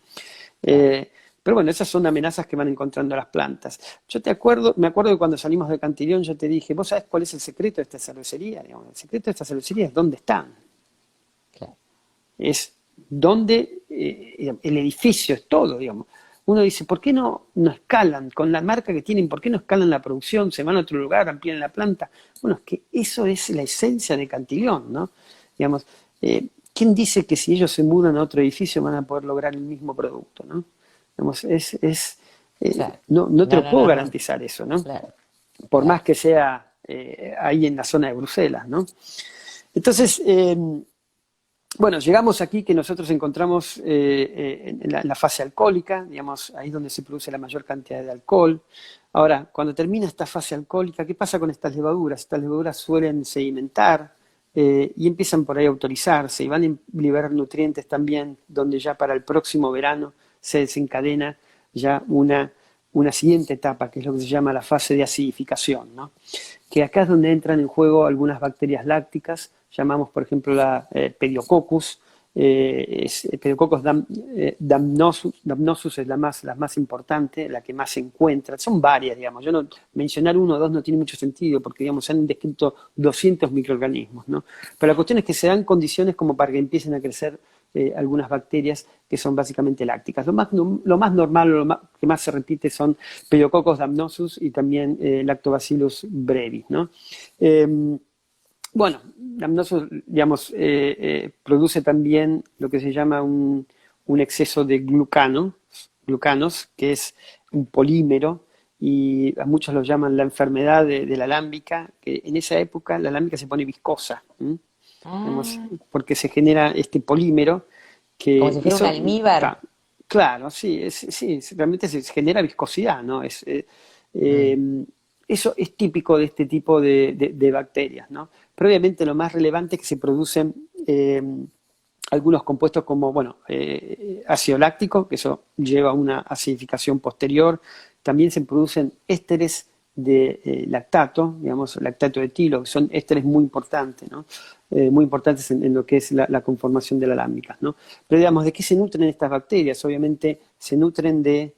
claro. Eh, pero bueno, esas son amenazas que van encontrando las plantas. Me acuerdo que cuando salimos de Cantillón yo te dije, ¿vos sabés cuál es el secreto de esta cervecería? Digamos, el secreto de esta cervecería es dónde están. Claro. Es dónde el edificio es todo, digamos. Uno dice, ¿por qué no escalan? Con la marca que tienen, ¿por qué no escalan la producción? Se van a otro lugar, amplían la planta. Bueno, es que eso es la esencia de Cantillón, ¿no? Digamos, ¿quién dice que si ellos se mudan a otro edificio van a poder lograr el mismo producto, ¿no? Digamos, Claro. no te No, lo no, puedo no, no. garantizar eso, ¿no? Claro, Por más claro. que sea ahí en la zona de Bruselas, ¿no? Entonces, bueno, llegamos aquí que nosotros encontramos en la fase alcohólica, digamos, ahí es donde se produce la mayor cantidad de alcohol. Ahora, cuando termina esta fase alcohólica, ¿qué pasa con estas levaduras? Estas levaduras suelen sedimentar y empiezan por ahí a autorizarse y van a liberar nutrientes también, donde ya para el próximo verano se desencadena ya una siguiente etapa, que es lo que se llama la fase de acidificación, ¿no? Que acá es donde entran en juego algunas bacterias lácticas, llamamos por ejemplo la Pediococcus, Pediococcus damnosus es la más importante, la que más se encuentra, son varias, digamos, mencionar uno o dos no tiene mucho sentido porque digamos, se han descrito 200 microorganismos, ¿no? Pero la cuestión es que se dan condiciones como para que empiecen a crecer algunas bacterias que son básicamente lácticas. Lo más normal, que más se repite son Pediococcus damnosus y también Lactobacillus brevis, ¿no? Bueno, Damnosus, digamos, produce también lo que se llama un exceso de glucanos, que es un polímero, y a muchos lo llaman la enfermedad de la alámbica, que en esa época la alámbica se pone viscosa, digamos, Ah, porque se genera este polímero como que si fuera un eso, almíbar. claro, sí, realmente se genera viscosidad, ¿no? Mm. Eh, eso es típico de este tipo de bacterias, ¿no? Pero obviamente lo más relevante es que se producen algunos compuestos como, bueno, ácido láctico, que eso lleva a una acidificación posterior. También se producen ésteres de lactato, digamos, lactato de etilo, que son ésteres muy importantes, ¿no? Muy importantes en lo que es la conformación de la alámbica, ¿no? Pero digamos, ¿de qué se nutren estas bacterias? Obviamente se nutren de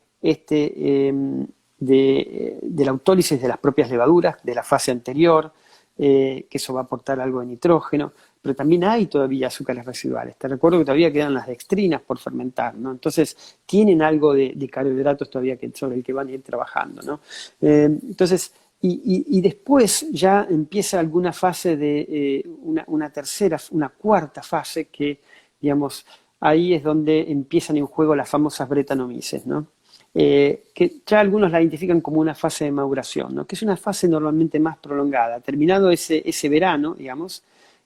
de la autólisis de las propias levaduras, de la fase anterior, que eso va a aportar algo de nitrógeno, pero también hay todavía azúcares residuales. Te recuerdo que todavía quedan las dextrinas por fermentar, ¿no? Entonces tienen algo de carbohidratos todavía sobre el que van a ir trabajando, ¿no? Entonces, y después ya empieza alguna fase de una tercera, una cuarta fase que, digamos, ahí es donde empiezan en juego las famosas bretanomices, ¿no? Que ya algunos la identifican como una fase de maduración, ¿no? Que es una fase normalmente más prolongada. Terminado ese verano, digamos,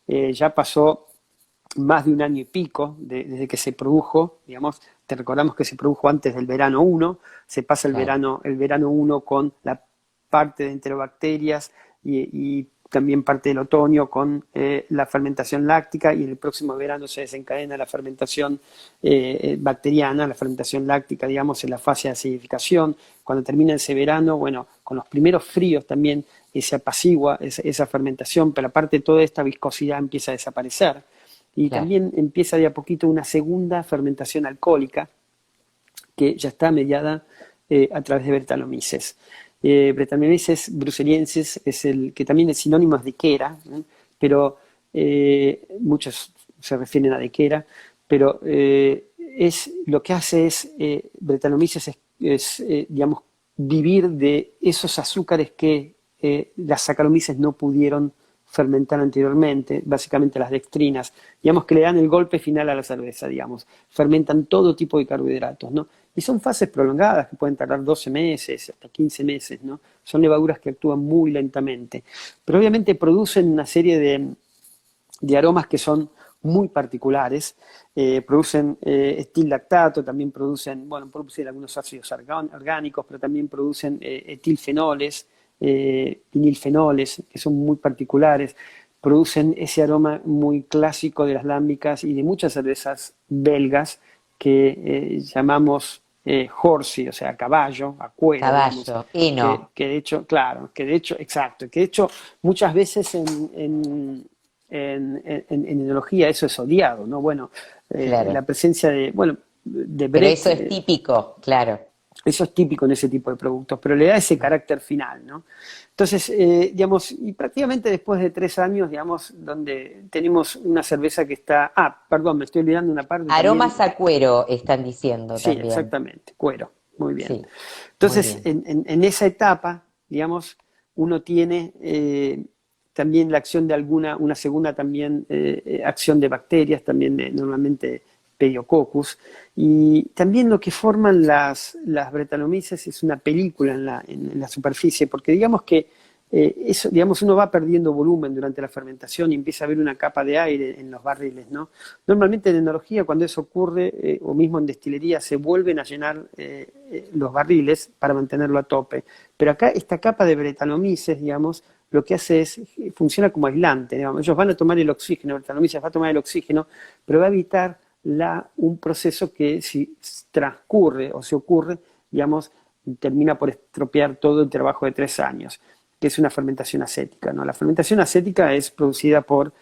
ya pasó más de un año y pico desde que se produjo, digamos, te recordamos que se produjo antes del verano 1, se pasa claro, el verano 1 con la parte de enterobacterias y también parte del otoño con la fermentación láctica y en el próximo verano se desencadena la fermentación bacteriana, la fermentación láctica, digamos, en la fase de acidificación. Cuando termina ese verano, bueno, con los primeros fríos también se apacigua esa fermentación, pero aparte toda esta viscosidad empieza a desaparecer. Y claro. también empieza de a poquito una segunda fermentación alcohólica que ya está mediada a través de Brettanomyces. Brettanomyces bruseliensis es el que también es sinónimo de quera, ¿eh? Pero muchos se refieren a de quera, pero lo que hace es, Brettanomyces digamos, vivir de esos azúcares que las Saccharomyces no pudieron fermentar anteriormente, básicamente las dextrinas, digamos que le dan el golpe final a la cerveza, digamos, fermentan todo tipo de carbohidratos, ¿no? Y son fases prolongadas que pueden tardar 12 meses, hasta 15 meses, ¿no? Son levaduras que actúan muy lentamente, pero obviamente producen una serie de aromas que son muy particulares, producen etil-lactato, también producen algunos ácidos orgánicos, pero también producen etilfenoles, vinilfenoles, que son muy particulares, producen ese aroma muy clásico de las lámbicas y de muchas cervezas belgas que llamamos horsey, o sea, a caballo, a cuero, digamos, Caballo, heno, que de hecho, claro, exacto, que de hecho muchas veces en enología eso es odiado, ¿no? Bueno, claro. la presencia de Pero Brett, eso es típico, claro. eso es típico en ese tipo de productos, pero le da ese carácter final, ¿no? Entonces, digamos, y prácticamente después de 3 años, digamos, donde tenemos una cerveza que está, perdón, me estoy olvidando una parte también, Aromas a cuero están diciendo sí, también. exactamente, cuero, muy bien. Sí, muy Entonces, bien. en esa etapa, digamos, uno tiene también la acción de una segunda también acción de bacterias, también de normalmente Pediococcus, y también lo que forman las Brettanomyces es una película en la superficie, porque digamos que eso, digamos, uno va perdiendo volumen durante la fermentación y empieza a haber una capa de aire en los barriles, ¿no? Normalmente en enología, cuando eso ocurre, o mismo en destilería, se vuelven a llenar los barriles para mantenerlo a tope. Pero acá esta capa de Brettanomyces, digamos, lo que hace es, funciona como aislante, digamos. Ellos van a tomar el oxígeno, Brettanomyces va a tomar el oxígeno, pero va a evitar un proceso que si transcurre o se ocurre, digamos, termina por estropear todo el trabajo de 3 años, que es una fermentación acética, ¿no? La fermentación acética es producida por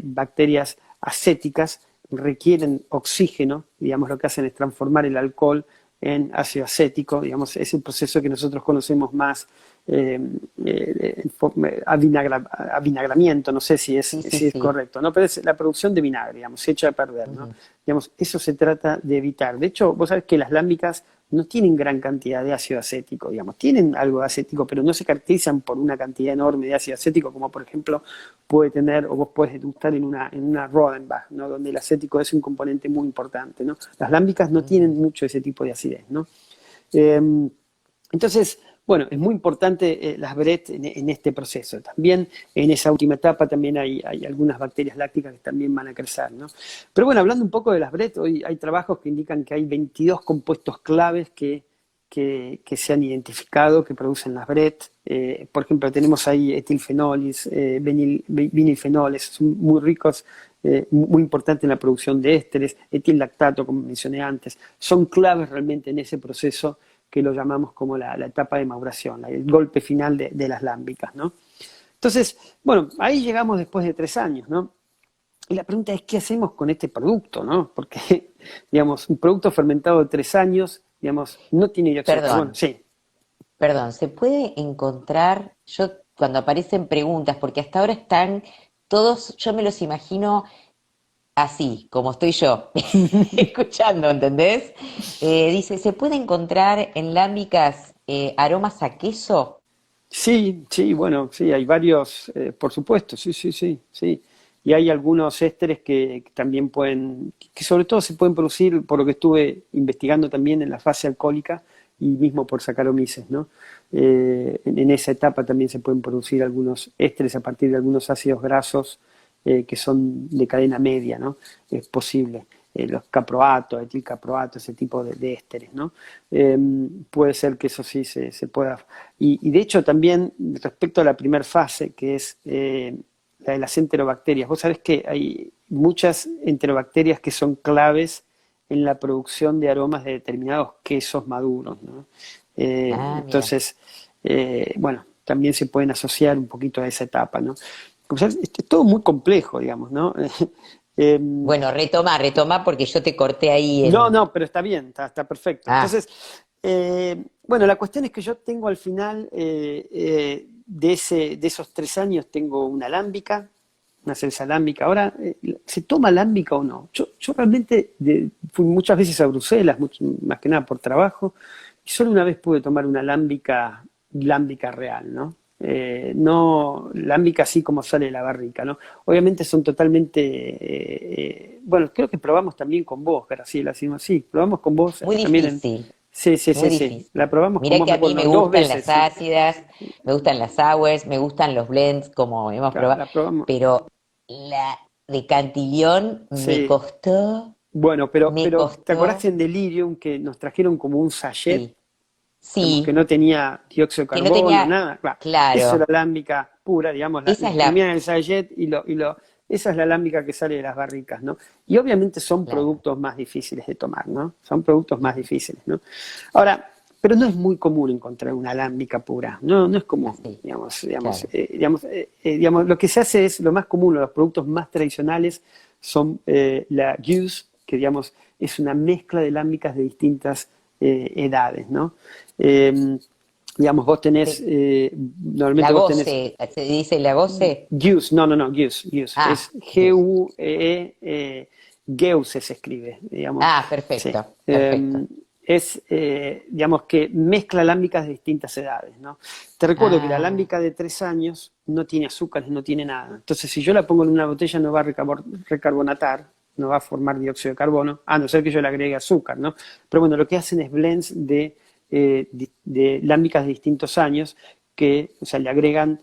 bacterias acéticas, requieren oxígeno, digamos, lo que hacen es transformar el alcohol en ácido acético, digamos, es el proceso que nosotros conocemos más avinagramiento, no sé si Sí, sí, es sí. correcto, ¿no? Pero es la producción de vinagre, digamos, se echa a perder, ¿no? Ujú. Digamos, eso se trata de evitar. De hecho, vos sabés que las lámbicas no tienen gran cantidad de ácido acético, digamos, tienen algo de acético, pero no se caracterizan por una cantidad enorme de ácido acético, como por ejemplo puede tener, o vos podés degustar en una Rodenbach, ¿no? Donde el acético es un componente muy importante, ¿no? Las lámbicas no tienen mucho ese tipo de acidez, ¿no? Eh, entonces, bueno, es muy importante las Brett en este proceso. También en esa última etapa también hay algunas bacterias lácticas que también van a crecer, ¿no? Pero bueno, hablando un poco de las Brett, hoy hay trabajos que indican que hay 22 compuestos claves que se han identificado, que producen las Brett. Por ejemplo, tenemos ahí etilfenoles, vinilfenoles, son muy ricos, muy importantes en la producción de ésteres, etil-lactato, como mencioné antes. Son claves realmente en ese proceso que lo llamamos como la etapa de maduración, el golpe final de las lámbicas, ¿no? Entonces, bueno, ahí llegamos después de 3 años, ¿no? Y la pregunta es, ¿qué hacemos con este producto, no? Porque, digamos, un producto fermentado de 3 años, digamos, no tiene dióxido de carbono. Perdón, Sí, perdón, ¿se puede encontrar, yo cuando aparecen preguntas, porque hasta ahora están todos, yo me los imagino así, como estoy yo, escuchando, ¿entendés? Dice, ¿se puede encontrar en lámbicas aromas a queso? sí, sí, bueno, sí, hay varios, por supuesto, sí, sí, sí, sí. Y hay algunos ésteres que también que sobre todo se pueden producir, por lo que estuve investigando también en la fase alcohólica y mismo por Saccharomyces, ¿no? En esa etapa también se pueden producir algunos ésteres a partir de algunos ácidos grasos que son de cadena media, ¿no? Es posible. Los caproatos, etilcaproato, ese tipo de ésteres, ¿no? Puede ser que eso sí se pueda. Y de hecho también respecto a la primera fase, que es la de las enterobacterias, vos sabés que hay muchas enterobacterias que son claves en la producción de aromas de determinados quesos maduros, ¿no? Mira. Entonces, bueno, también se pueden asociar un poquito a esa etapa, ¿no? Como sabes, es todo muy complejo, digamos, ¿no? Bueno, retoma porque yo te corté ahí No, en... no, pero está bien, está perfecto. Ah, Entonces, bueno, la cuestión es que yo tengo al final de esos 3 años, tengo una alámbica, una cerveza alámbica. Ahora, ¿se toma alámbica o no? Yo realmente fui muchas veces a Bruselas, más que nada por trabajo, y solo una vez pude tomar una lámbica real, ¿no? No lámbica así como sale de la barrica, ¿no? Obviamente son totalmente, bueno, creo que probamos también con vos, Graciela, sí, probamos con vos muy también difícil, sí, sí, muy sí, sí, difícil. la probamos con Mirá vos, que me a mí acuerdo, me dos gustan veces, las sí, ácidas, me gustan las sours, me gustan los blends, como hemos claro, probado, la probamos, pero la de Cantillón sí. Bueno, me pero ¿te acordás costó, en Delirium que nos trajeron como un sachet, sí, digamos, que sí, no tenía dióxido de que no carbono, tenía, nada? Claro, eso era claro, alámbica pura, digamos, esa la es la, exprimían en el sachet esa es la alámbica que sale de las barricas, ¿no? Y obviamente son claro, productos más difíciles de tomar, ¿no? Son productos más difíciles, ¿no? Ahora, pero no es muy común encontrar una alámbica pura, no, no es común, así, digamos, claro. digamos, lo que se hace es, lo más común, los productos más tradicionales son la Gueuze, que digamos es una mezcla de alámbicas de distintas edades, ¿no? Eh, digamos, vos tenés, normalmente vos tenés Lagose, se dice Lagose. Gueuze, no, Gueuze, Ah, es Dios. Gueuze se escribe, digamos, Ah, sí. perfecto, perfecto. Es, digamos, que mezcla alámbicas de distintas edades, ¿no? Te recuerdo que la Ah, alámbica de 3 años no tiene azúcares, no tiene nada. Entonces, si yo la pongo en una botella, no va a recarbonatar, no va a formar dióxido de carbono, a no ser que yo le agregue azúcar, ¿no? Pero bueno, lo que hacen es blends de alámbicas de distintos años que, o sea, le agregan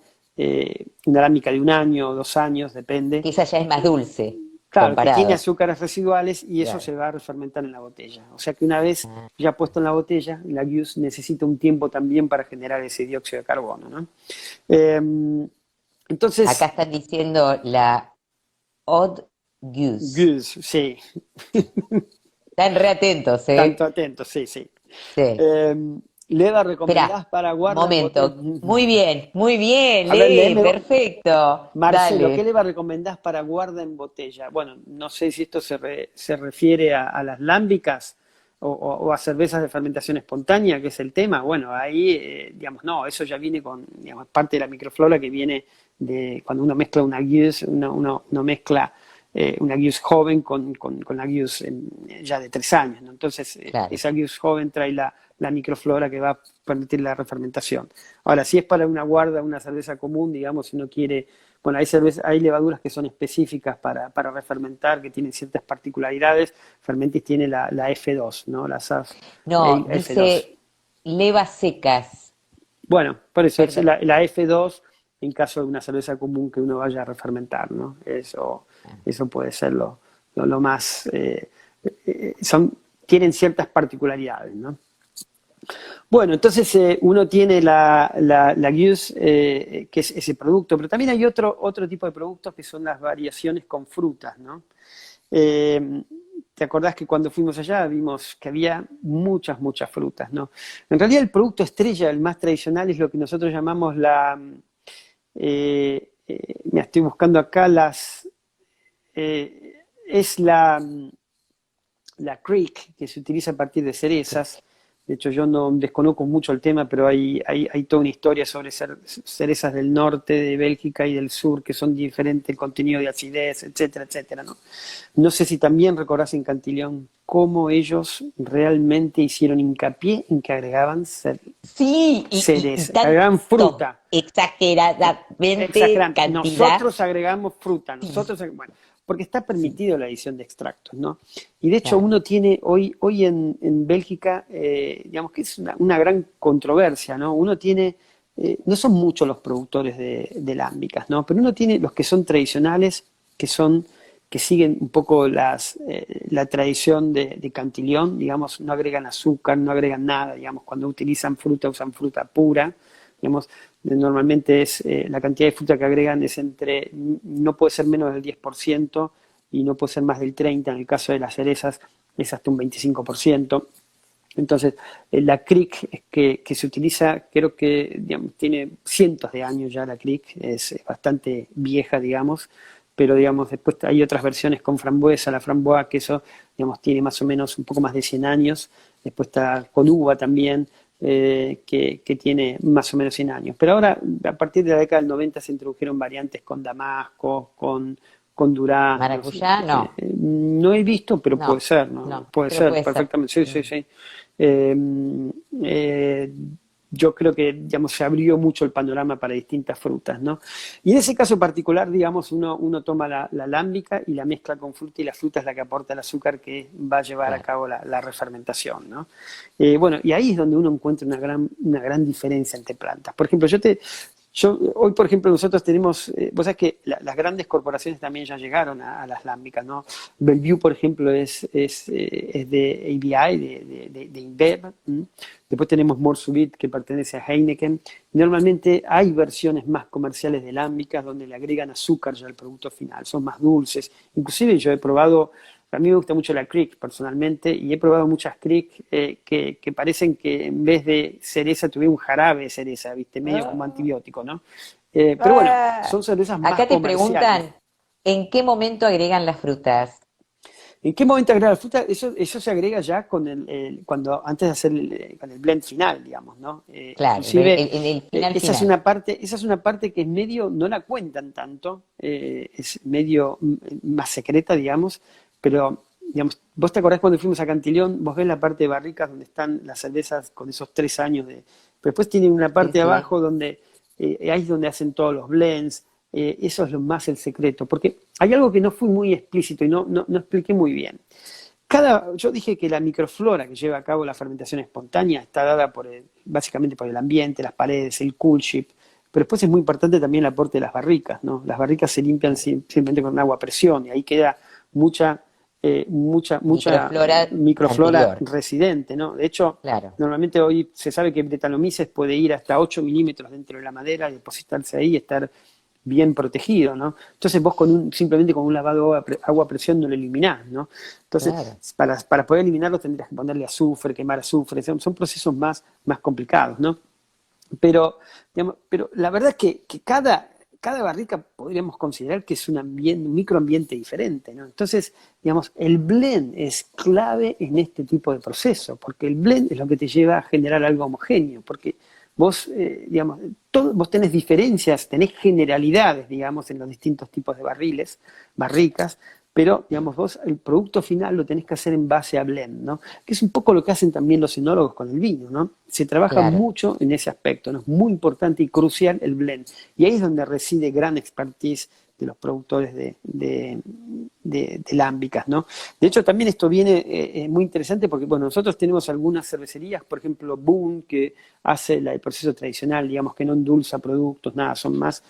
una alámbica de 1 año o 2 años, depende. que esa ya es más dulce Claro, que tiene comparado. azúcares residuales y eso Claro. se va a refermentar en la botella. O sea que una vez Ah, ya puesto en la botella, la Guinness necesita un tiempo también para generar ese dióxido de carbono, ¿no? Eh, acá entonces, están diciendo la Odd Goose. Guinness, sí, Están re atentos, tanto ¿eh? atento, sí, sí. Sí. Eh, ¿Leva Esperá, recomendás para un guarda en botella? momento. Muy bien, A ver, lee, léeme, perfecto. Marcelo, ¿qué Dale. leva recomendás para guarda en botella? Bueno, no sé si esto se refiere a las lámbicas o a cervezas de fermentación espontánea, que es el tema. Bueno, ahí, digamos, no, eso ya viene con, digamos, parte de la microflora que viene de cuando uno mezcla una Guinness, uno mezcla una Guinness joven con la Guinness ya de 3 años, ¿no? Entonces, Claro. esa Guinness joven trae la microflora que va a permitir la refermentación. Ahora, si es para una guarda, una cerveza común, digamos, si uno quiere, bueno, hay levaduras que son específicas para refermentar, que tienen ciertas particularidades. Fermentis tiene la F2, ¿no? La SAF No, Ale F2. dice levas secas. Bueno, por eso es Perdón. la F2 en caso de una cerveza común que uno vaya a refermentar, ¿no? Eso puede ser lo más... tienen ciertas particularidades, ¿no? Bueno, entonces uno tiene la Guinness, que es ese producto, pero también hay otro tipo de productos que son las variaciones con frutas, ¿no? Eh, ¿Te acordás que cuando fuimos allá vimos que había muchas frutas, ¿no? En realidad el producto estrella, el más tradicional, es lo que nosotros llamamos me estoy buscando acá es la Creek, que se utiliza a partir de cerezas. De hecho, yo no desconozco mucho el tema, pero hay toda una historia sobre cerezas del norte de Bélgica y del sur que son diferentes en contenido de acidez, etcétera, etcétera, ¿no? No sé si también recordás en Cantillón cómo ellos realmente hicieron hincapié en que agregaban Sí, y cereza, agregaban tanto, fruta. exageradamente Exagerante. cantidad. Nosotros agregamos fruta, Sí, bueno, porque está sí, permitido la adición de extractos, ¿no? Y de hecho claro. uno tiene hoy en Bélgica, digamos que es una gran controversia, ¿no? Uno tiene, no son muchos los productores de lámbicas, ¿no? Pero uno tiene los que son tradicionales, que siguen un poco la tradición de Cantillon, digamos, no agregan azúcar, no agregan nada, digamos, cuando utilizan fruta, usan fruta pura, digamos, normalmente la cantidad de fruta que agregan es no puede ser menos del 10% y no puede ser más del 30%, en el caso de las cerezas es hasta un 25%. Entonces, la cric que se utiliza, creo que digamos, tiene cientos de años ya la cric, es bastante vieja, digamos, pero digamos, después hay otras versiones con frambuesa, la framboise, que eso digamos, tiene más o menos un poco más de 100 años, después está con uva también, que tiene más o menos 100 años. Pero ahora, a partir de la década del 90 se introdujeron variantes con damasco, con duraznos. Maracuyá, no. No he visto, pero puede No, ser, ¿no? no, Puede pero ser, puede ser. perfectamente, sí, sí, sí. Eh, eh, yo creo que, digamos, se abrió mucho el panorama para distintas frutas, ¿no? Y en ese caso particular, digamos, uno toma la lámbica y la mezcla con fruta y la fruta es la que aporta el azúcar que va a llevar a Claro. cabo la refermentación, ¿no? Bueno, y ahí es donde uno encuentra una gran diferencia entre plantas. Por ejemplo, hoy, por ejemplo, nosotros tenemos, vos sabés que las grandes corporaciones también ya llegaron a las lámbicas, ¿no? Bellevue, por ejemplo, es de ABI, de InBev. Después tenemos Mort Subit, que pertenece a Heineken. Y normalmente hay versiones más comerciales de lámbicas donde le agregan azúcar ya al producto final, son más dulces. Inclusive yo he probado, a mí me gusta mucho la Cric personalmente, y he probado muchas Cric que parecen que en vez de cereza tuviera un jarabe de cereza, ¿viste? Medio como antibiótico, ¿no? Pero bueno, Ah, son cervezas más acá te comerciales. preguntan, ¿en qué momento agregan las frutas? ¿En qué momento agrega la fruta? Eso se agrega ya antes de hacer con el blend final, digamos, ¿no? Claro, Inclusive, en el final final. esa es una parte que es medio, no la cuentan tanto, es medio más secreta, digamos, pero, digamos, vos te acordás cuando fuimos a Cantillón, vos ves la parte de barricas donde están las cervezas con esos 3 años pero después tienen una Sí, parte sí. abajo donde ahí es donde hacen todos los blends. Eso es lo más el secreto, porque hay algo que no fui muy explícito y no expliqué muy bien. Yo dije que la microflora que lleva a cabo la fermentación espontánea está dada básicamente por el ambiente, las paredes, el coolship, pero después es muy importante también el aporte de las barricas, ¿no? Las barricas se limpian simplemente con agua a presión y ahí queda mucha Microflora microflora anterior, residente, ¿no? De hecho, claro. normalmente hoy se sabe que Brettanomyces puede ir hasta 8 milímetros dentro de la madera y depositarse ahí y estar bien protegido, ¿no? Entonces vos simplemente con un lavado agua a presión no lo eliminás, ¿no? Entonces, Claro. para poder eliminarlo tendrías que ponerle azufre, quemar azufre, son procesos más complicados, ¿no? Pero la verdad es que cada barrica podríamos considerar que es un microambiente diferente, ¿no? Entonces, digamos, el blend es clave en este tipo de proceso, porque el blend es lo que te lleva a generar algo homogéneo, porque vos, digamos, vos tenés diferencias, tenés generalidades, digamos, en los distintos tipos de barricas, pero, digamos, vos el producto final lo tenés que hacer en base a blend, ¿no? Que es un poco lo que hacen también los enólogos con el vino, ¿no? Se trabaja Claro. mucho en ese aspecto, ¿no? Es muy importante y crucial el blend. Y ahí es donde reside gran expertise de los productores de lámbicas, ¿no? De hecho, también esto viene muy interesante porque, bueno, nosotros tenemos algunas cervecerías, por ejemplo, Boone, que hace el proceso tradicional, digamos, que no endulza productos, nada, son más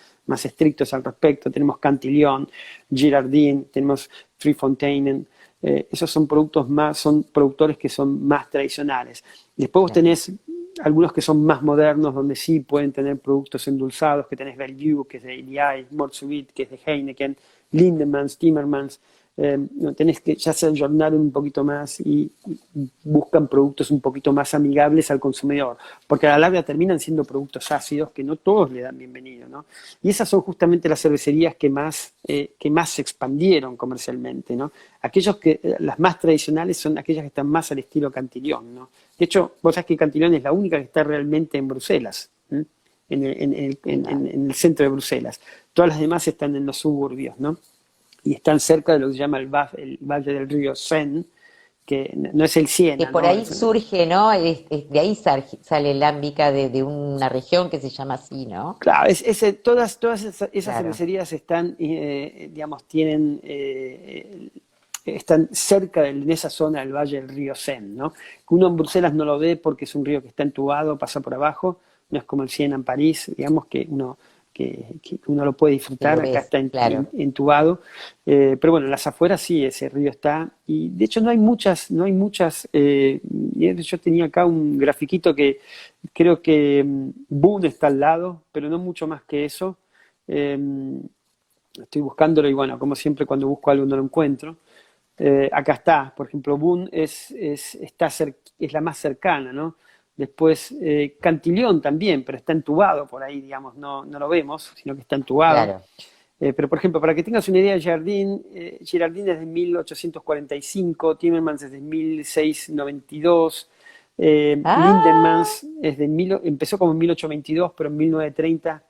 estrictos al respecto. Tenemos Cantillon, Girardin, tenemos Treefonteinen, esos son son productores que son más tradicionales. Después vos Claro. tenés algunos que son más modernos, donde sí pueden tener productos endulzados, que tenés Bellevue, que es de ABI, Mort Subit, que es de Heineken, Lindemans, Timmermans, tenés que ya se ayornaron un poquito más y buscan productos un poquito más amigables al consumidor, porque a la larga terminan siendo productos ácidos que no todos le dan bienvenido, ¿no? Y esas son justamente las cervecerías que más se expandieron comercialmente, ¿no? Las más tradicionales son aquellas que están más al estilo Cantillon, ¿no? De hecho, vos sabés que Cantillon es la única que está realmente en Bruselas, ¿eh? En el centro de Bruselas. Todas las demás están en los suburbios, ¿no? Y están cerca de lo que se llama el Valle del Río Sen, que no es el Que Siena, por ¿no? ahí surge, ¿no? De ahí sale el ámbica de una región que se llama así, ¿no? Claro, todas esas Claro. cervecerías están, digamos, están cerca en esa zona del Valle del Río Sen, ¿no? Uno en Bruselas no lo ve porque es un río que está entubado, pasa por abajo, no es como el Siena en París, digamos que uno que uno lo puede que lo disfrutar, acá ves, está claro. entubado, pero bueno, en las afueras sí, ese río está, y de hecho de hecho yo tenía acá un grafiquito que creo que Boone está al lado, pero no mucho más que eso. Eh, Estoy buscándolo y bueno, como siempre cuando busco algo no lo encuentro. Acá está, por ejemplo, Boone es la más cercana, ¿no? Después Cantillón también, pero está entubado por ahí, digamos, no lo vemos, sino que está entubado. Claro. Pero por ejemplo, para que tengas una idea, Girardin es de 1845, Timmermans es de 1692, Ah, Lindemans empezó como en 1822, pero en 1930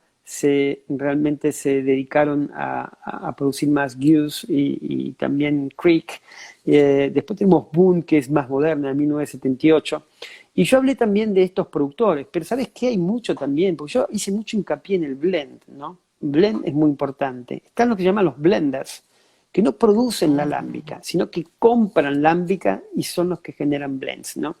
realmente se dedicaron a producir más Guinness y también Creek. Después tenemos Boone, que es más moderna, de 1978. Y yo hablé también de estos productores, pero ¿sabes qué? Hay mucho también, porque yo hice mucho hincapié en el blend, ¿no? Blend es muy importante. Están lo que llaman los blenders, que no producen la lámbica, sino que compran lámbica y son los que generan blends, ¿no?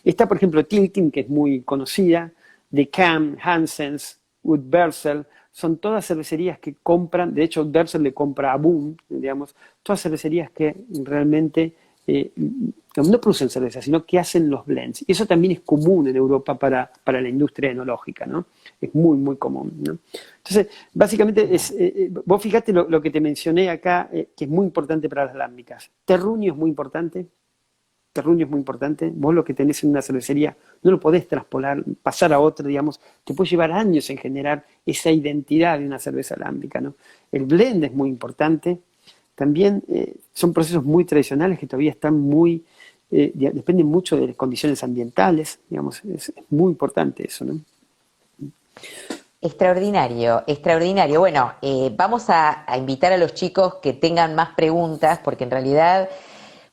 Está, por ejemplo, Tilting, que es muy conocida, Decam, Hansens, Udversel, son todas cervecerías que compran, de hecho Udversel le compra a Boom, digamos, todas cervecerías que realmente no producen cerveza, sino que hacen los blends. Y eso también es común en Europa para la industria enológica, ¿no? Es muy, muy común, ¿no? Entonces, básicamente, vos fíjate lo que te mencioné acá, que es muy importante para las lámbicas. Terruño es muy importante, terruño es muy importante. Vos lo que tenés en una cervecería no lo podés traspolar, pasar a otra, digamos. Te puede llevar años en generar esa identidad de una cerveza lámbica, ¿no? El blend es muy importante. También son procesos muy tradicionales que todavía están dependen mucho de las condiciones ambientales, digamos. Es muy importante eso, ¿no? extraordinario, extraordinario. Bueno, vamos a invitar a los chicos que tengan más preguntas, porque en realidad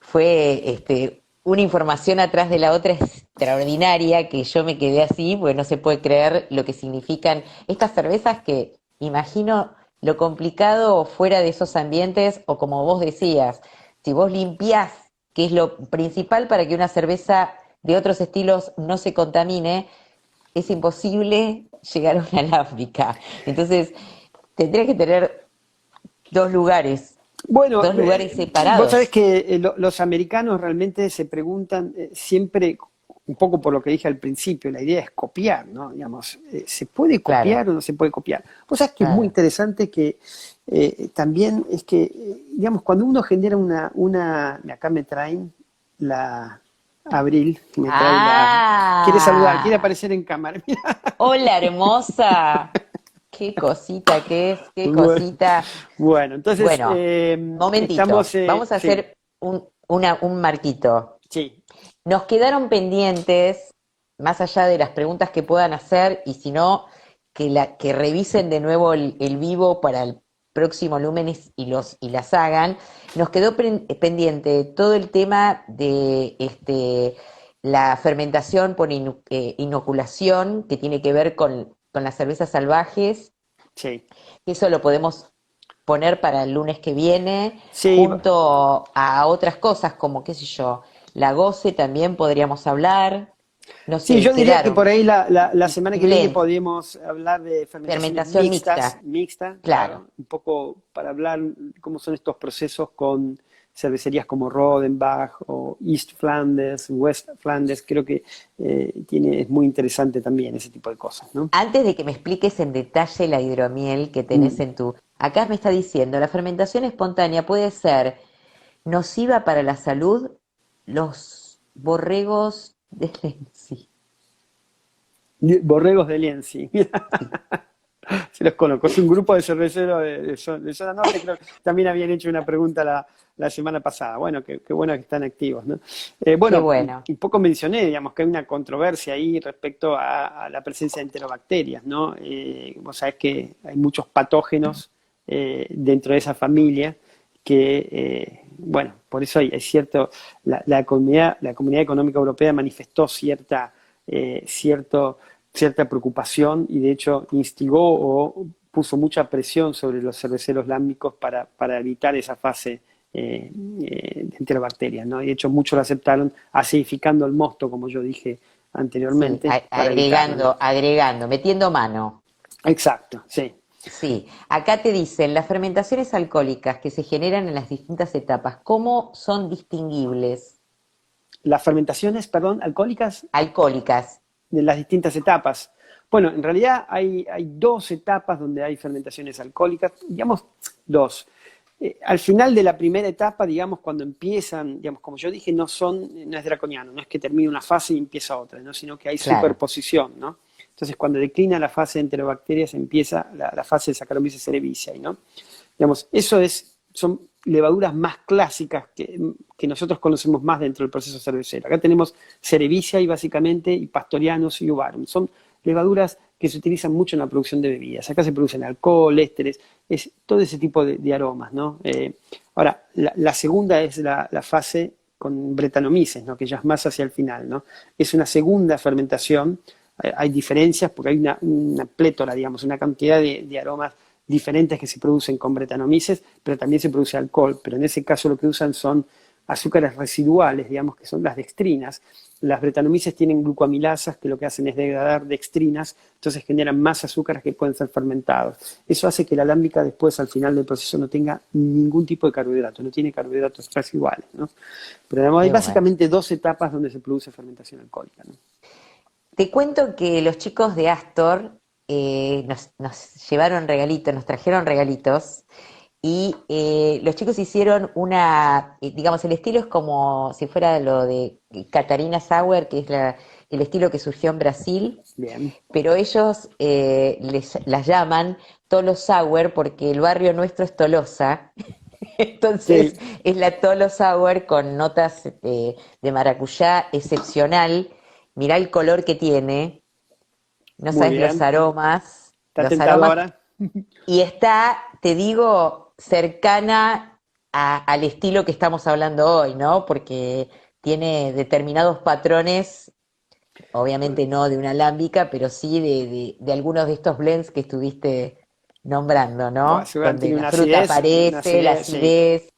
fue una información atrás de la otra extraordinaria que yo me quedé así, porque no se puede creer lo que significan estas cervezas que imagino lo complicado fuera de esos ambientes, o como vos decías, si vos limpiás, que es lo principal para que una cerveza de otros estilos no se contamine, es imposible llegar a una alámbrica. Entonces, tendría que tener dos lugares, Bueno, dos lugares vos sabés separados. que los americanos realmente se preguntan siempre, un poco por lo que dije al principio, la idea es copiar, ¿no? Digamos, ¿se puede Claro, copiar o no se puede copiar? Vos sabés que es muy claro. interesante que también es que, digamos, cuando uno genera acá me traen la Abril, me trae quiere saludar, quiere Ah, aparecer en cámara. hola hermosa. Qué cosita que es, qué Bueno, cosita. bueno, entonces Bueno, estamos, momentito, vamos a sí, hacer un marquito. sí. Nos quedaron pendientes, más allá de las preguntas que puedan hacer, y si no, que revisen de nuevo el vivo para el próximo Lúmenes y las hagan. Nos quedó pendiente todo el tema de la fermentación por inoculación, que tiene que ver con las cervezas salvajes. Sí, Eso lo podemos poner para el lunes que viene, sí, junto a otras cosas como, qué sé yo, la goce también podríamos hablar, no sí, sé, yo diría que quedaron, por ahí la semana y que viene blend, podríamos hablar de fermentaciones fermentación mixtas, mixta, claro. claro, un poco para hablar cómo son estos procesos con cervecerías como Rodenbach o East Flanders, West Flanders, creo que es muy interesante también ese tipo de cosas, ¿no? Antes de que me expliques en detalle la hidromiel que tenés Mm. en tu... Acá me está diciendo, la fermentación espontánea puede ser nociva para la salud, los borregos de Lenzi. Borregos de Lienzi. Sí los conozco, es un grupo de cerveceros de zona norte, creo que también habían hecho una pregunta la semana pasada. Bueno, qué bueno que están activos, ¿no? Qué Bueno, bueno. un poco mencioné, digamos, que hay una controversia ahí respecto a la presencia de enterobacterias, ¿no? Vos sabés que hay muchos patógenos dentro de esa familia que, bueno, por eso hay cierto, la Comunidad Económica Europea manifestó cierta preocupación y de hecho instigó o puso mucha presión sobre los cerveceros lámbicos para evitar esa fase de enterobacterias, ¿no? Y de hecho muchos lo aceptaron acidificando el mosto, como yo dije Sí, anteriormente, para evitarlo, ¿no? agregando, agregando, metiendo mano. Exacto, sí. Sí, acá te dicen, las fermentaciones alcohólicas que se generan en las distintas etapas, ¿cómo son distinguibles? Las fermentaciones, perdón, alcohólicas Alcohólicas, de las distintas etapas. Bueno, en realidad hay dos etapas donde hay fermentaciones alcohólicas, digamos dos. Al final de la primera etapa, digamos, cuando empiezan, digamos, como yo dije, no es draconiano, no es que termina una fase y empieza otra, ¿no? Sino que hay claro. superposición, ¿no? Entonces, cuando declina la fase de enterobacterias, empieza la fase de Saccharomyces cerevisiae, ¿no? Digamos, son levaduras más clásicas que nosotros conocemos más dentro del proceso cervecero. Acá tenemos Cerevisiae básicamente, y Pastorianus y Uvarum. Son levaduras que se utilizan mucho en la producción de bebidas. Acá se producen alcohol, ésteres, es todo ese tipo de aromas, ¿no? Ahora, la segunda es la fase con Brettanomyces, ¿no? Que ya es más hacia el final, ¿no? Es una segunda fermentación. Hay diferencias porque hay una plétora, digamos, una cantidad de aromas diferentes que se producen con Brettanomyces, pero también se produce alcohol. Pero en ese caso lo que usan son azúcares residuales, digamos, que son las dextrinas. Las Brettanomyces tienen glucoamilasas que lo que hacen es degradar dextrinas, entonces generan más azúcares que pueden ser fermentados. Eso hace que la alámbica después, al final del proceso, no tenga ningún tipo de carbohidrato, no tiene carbohidratos residuales, ¿no? Pero además hay Qué bueno. básicamente dos etapas donde se produce fermentación alcohólica, ¿no? Te cuento que los chicos de Astor nos llevaron regalitos, nos trajeron regalitos y los chicos hicieron digamos, el estilo es como si fuera lo de Catarina Sauer, que es el estilo que surgió en Brasil, Bien. pero ellos las llaman Tolo Sour porque el barrio nuestro es Tolosa. Entonces Sí, es la Tolo Sour con notas de maracuyá excepcional. Mirá el color que tiene, no muy sabes bien. Está los aromas, tentadora. y está, te digo, cercana al estilo que estamos hablando hoy, ¿no? Porque tiene determinados patrones, obviamente no de una alámbica, pero sí de algunos de estos blends que estuviste nombrando, Bueno, ¿no? seguramente Donde tiene la fruta una aparece, la acidez, sí. acidez,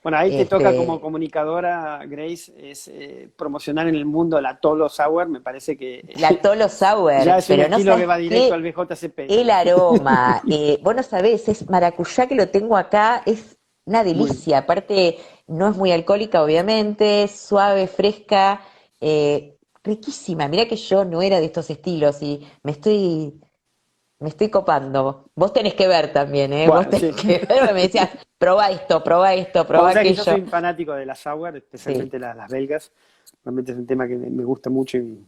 Bueno, ahí te toca como este, comunicadora, Grace, es promocionar en el mundo la Tolo Sour. Me parece la que Tolo ya Sour, es un pero no estilo que sabes va directo al qué, BJCP, ¿no? el aroma, vos no sabés, es maracuyá que lo tengo acá, es una Muy, delicia, aparte no es muy alcohólica obviamente, suave, fresca, riquísima, mirá que yo no era de estos estilos y me estoy copando. Vos tenés que ver también, ¿eh? Vos bueno, tenés sí. que ver, porque me decías, probá esto, Bueno, o probá sea que yo aquello. soy fanático de la Sour, Sí. especialmente las belgas. Realmente es un tema que me gusta mucho y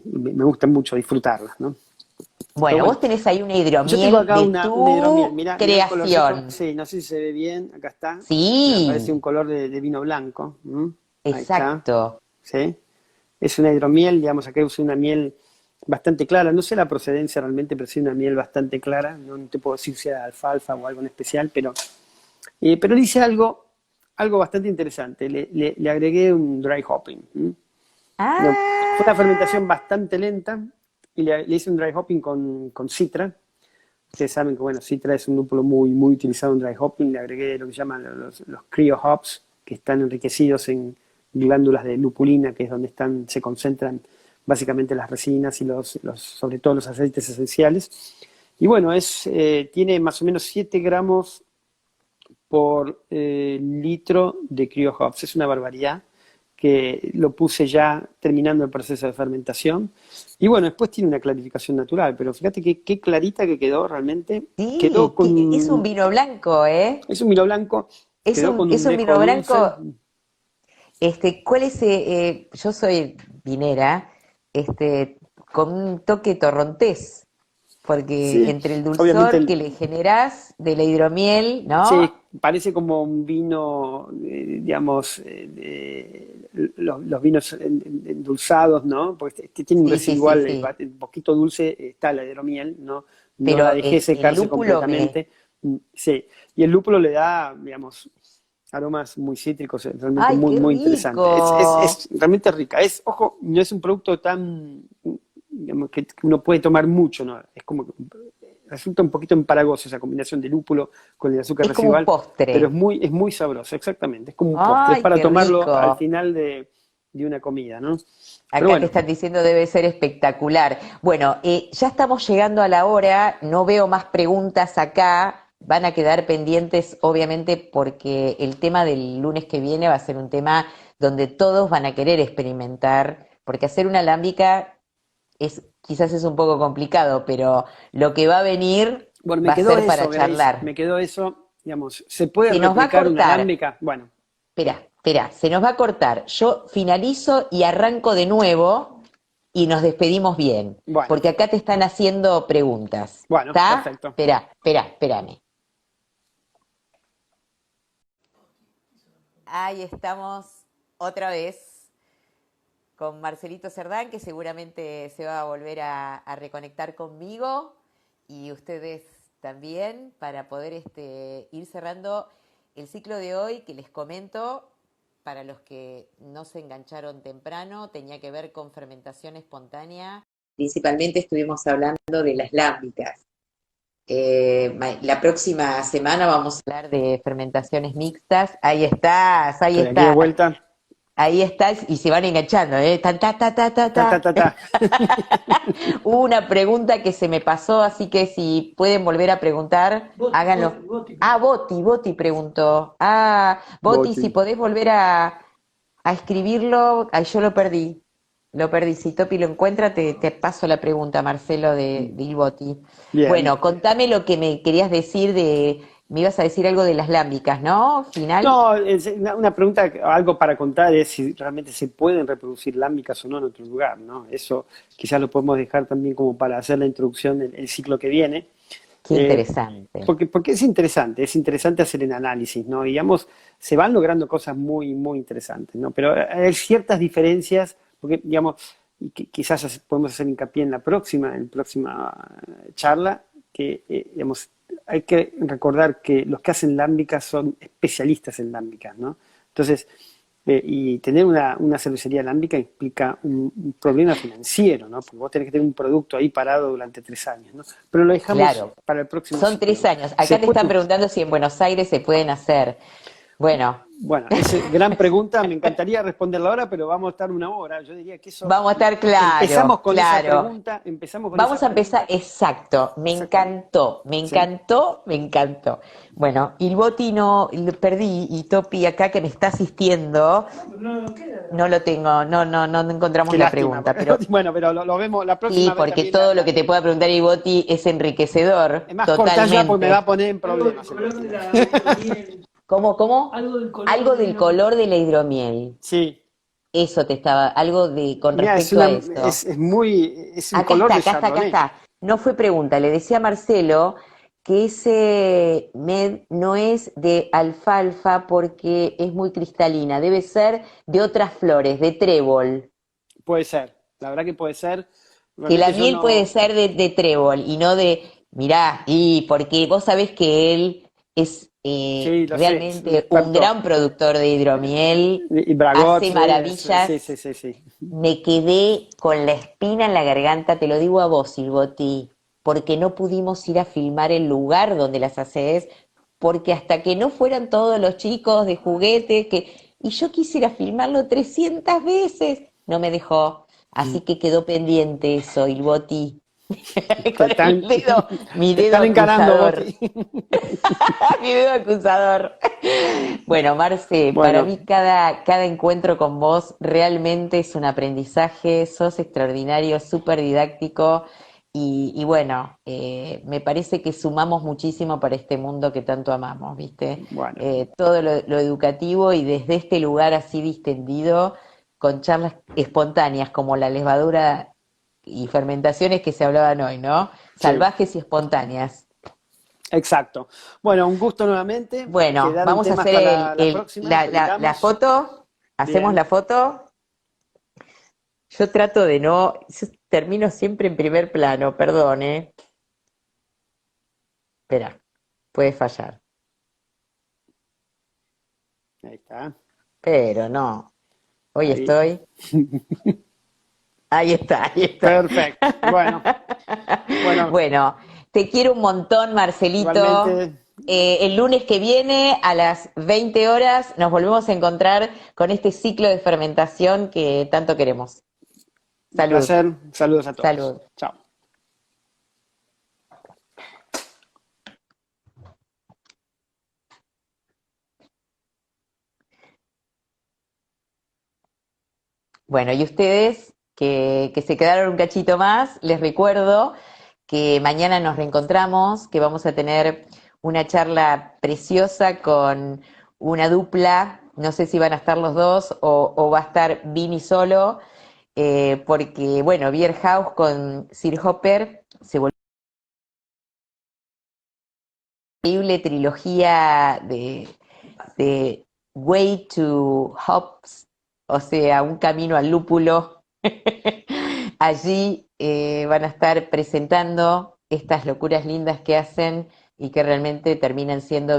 me gusta mucho disfrutarlas, ¿no? Pero Bueno, bueno, vos tenés ahí una yo tengo hidromiel acá de una hidromiel. tu Mirá, mirá el colorcito. creación. Sí, no sé si se ve bien. Acá está. Parece un Sí, color de vino blanco. Ahí está. exacto. ¿Sí? Es una hidromiel, digamos, acá usé una miel bastante clara. No sé la procedencia realmente, pero sí una miel bastante clara. No te puedo decir si era de alfalfa o algo en especial, pero dice algo bastante interesante. Le agregué un dry hopping. No, fue una Ah, fermentación bastante lenta y le hice un dry hopping con citra. Ustedes saben que, bueno, citra es un lúpulo muy, muy utilizado en dry hopping. Le agregué lo que llaman los cryo hops, que están enriquecidos en glándulas de lupulina, que es donde se concentran básicamente las resinas y sobre todo los aceites esenciales. Y bueno, tiene más o menos 7 gramos por litro de cryo hops. Es una barbaridad que lo puse ya terminando el proceso de fermentación. Y bueno, después tiene una clarificación natural, pero fíjate qué clarita que quedó realmente. Quedó sí, es un con, vino blanco, ¿eh? es un vino blanco, quedó con Es un un dejo vino dulce. blanco. ¿Cuál es? Yo soy vinera, con un toque torrontés, porque Sí, entre el obviamente dulzor que le generás de la hidromiel, ¿no? sí, parece como un vino, digamos, los vinos endulzados, ¿no? Porque tiene un Sí, sí, sí, residual, sí. un poquito dulce, está la hidromiel, ¿no? No la Pero dejé el secarse lúpulo me... completamente. Sí, y el lúpulo le da, digamos, aromas muy cítricos, realmente ¡Ay, muy, qué muy interesante. rico! Es realmente rica. Ojo, no es un producto tan, digamos, que uno puede tomar mucho, ¿no? Es como que resulta un poquito empalagoso esa combinación de lúpulo con el azúcar Es como un residual, pero postre. es muy sabroso, exactamente. Es como un postre, es ¡Ay, para qué tomarlo al rico! final de una comida, ¿no? Pero Acá te bueno, están diciendo debe ser espectacular. Bueno, ya estamos llegando a la hora, no veo más preguntas acá, van a quedar pendientes obviamente porque el tema del lunes que viene va a ser un tema donde todos van a querer experimentar, porque hacer una alámbica quizás es un poco complicado, pero lo que va a venir bueno, me va a quedó ser para eso, Grace, charlar. me quedó eso, digamos, ¿se puede Se nos va a replicar una cortar. alámbica? Bueno, Espera, se nos va a cortar. Yo finalizo y arranco de nuevo y nos despedimos bien, bueno, porque acá te están haciendo preguntas. bueno, ¿Está? perfecto. Espérame. Ahí estamos otra vez con Marcelito Cerdán, que seguramente se va a volver a reconectar conmigo y ustedes también para poder ir cerrando el ciclo de hoy que les comento. Para los que no se engancharon temprano, tenía que ver con fermentación espontánea. Principalmente estuvimos hablando de las lámbicas. La próxima semana vamos a hablar de fermentaciones mixtas. Ahí Estoy aquí de estás. vuelta. Ahí estás y se van enganchando, ¿eh? Ta, ta, ta, ta, ta, Ta, ta, ta. ta, ta. Hubo una pregunta que se me pasó, así que si pueden volver a preguntar, háganlo. Boti preguntó. Boti, si Boti. podés volver a escribirlo, ay, yo lo perdí. Lo perdí. Si Topi lo encuentra, te paso la pregunta, Marcelo, de Ilboti. Bien. Bueno, contame lo que me querías decir me ibas a decir algo de las lámbicas, ¿no? Final. No, es una pregunta, algo para contar es si realmente se pueden reproducir lámbicas o no en otro lugar, ¿no? Eso quizás lo podemos dejar también como para hacer la introducción del ciclo que viene. Qué Eh, interesante. porque es interesante hacer el análisis, ¿no? Digamos, se van logrando cosas muy, muy interesantes, ¿no? Pero hay ciertas diferencias, porque, digamos, y quizás podemos hacer hincapié en la próxima charla, que, digamos, hay que recordar que los que hacen lámbicas son especialistas en lámbicas, ¿no? Entonces, y tener una cervecería lámbica implica un problema financiero, ¿no? Porque vos tenés que tener un producto ahí parado durante 3 años, ¿no? Pero lo dejamos Claro, para el próximo son ciclo, 3 años. ¿Se Acá te están puede? preguntando si en Buenos Aires se pueden hacer. Bueno, Bueno, esa gran pregunta, me encantaría responderla ahora, pero vamos a estar 1 hora. Yo diría que eso, vamos a estar empezamos con esa claro. pregunta, empezamos con esa Vamos a empezar, pregunta, exacto, exactamente. me Sí. encantó, me encantó. Bueno, il Boti no, lo perdí y Topi acá que me está asistiendo, no lo tengo, no encontramos Qué la lástima. pregunta, pero Bueno, pero lo vemos la sí, próxima vez porque también. todo lo que te pueda preguntar il Boti es enriquecedor, Es más corta ya porque me va totalmente. a poner en problemas el último. ¿Cómo? Algo del color de la hidromiel. Sí. Eso te estaba, algo con Mira, respecto a eso. es un color de Acá Chardonnay. está. No fue pregunta, le decía a Marcelo que ese med no es de alfalfa porque es muy cristalina, debe ser de otras flores, de trébol. Puede ser, la verdad que puede ser. Que la Realmente yo miel puede no. ser de trébol y no mirá, y porque vos sabés que él es Sí, lo sé, es un realmente un experto. gran productor de hidromiel, Y Bragot, hace sí, sí, maravillas. sí, sí, sí. Me quedé con la espina en la garganta, te lo digo a vos, Silvoti, porque no pudimos ir a filmar el lugar donde las haces, porque hasta que no fueran todos los chicos de juguetes, y yo quisiera filmarlo 300 veces, no me dejó, así que quedó pendiente eso, Silvoti, Te con están, mi te dedo están encarando, acusador. Boti. Mi dedo acusador. Bueno, Marce, para Bueno, mí cada encuentro con vos realmente es un aprendizaje, sos extraordinario, súper didáctico y bueno, me parece que sumamos muchísimo para este mundo que tanto amamos, ¿viste? bueno, Todo lo educativo y desde este lugar así distendido, con charlas espontáneas como la levadura y fermentaciones que se hablaban hoy, ¿no? sí, Salvajes y espontáneas. exacto. Bueno, un gusto nuevamente. Bueno, Quedaron vamos a temas hacer para la próxima, la comentamos. foto. Hacemos Bien, la foto. Yo trato de no, yo termino siempre en primer plano, perdón, ¿eh? Espera, puede fallar. ahí está, Pero no, hoy ahí. estoy. Ahí está, ahí está. Perfecto. Bueno, bueno, Bueno, te quiero un montón, Marcelito. igualmente, El lunes que viene a las 20 horas nos volvemos a encontrar con este ciclo de fermentación que tanto queremos. Un Salud, placer. Saludos a todos. salud. Chao. Bueno, y ustedes que se quedaron un cachito más, les recuerdo que mañana nos reencontramos, que vamos a tener una charla preciosa con una dupla, no sé si van a estar los dos o va a estar Vini solo, porque bueno, Beer House con Sir Hopper se volvió una increíble trilogía de Way to Hops, o sea, un camino al lúpulo. Allí van a estar presentando estas locuras lindas que hacen y que realmente terminan siendo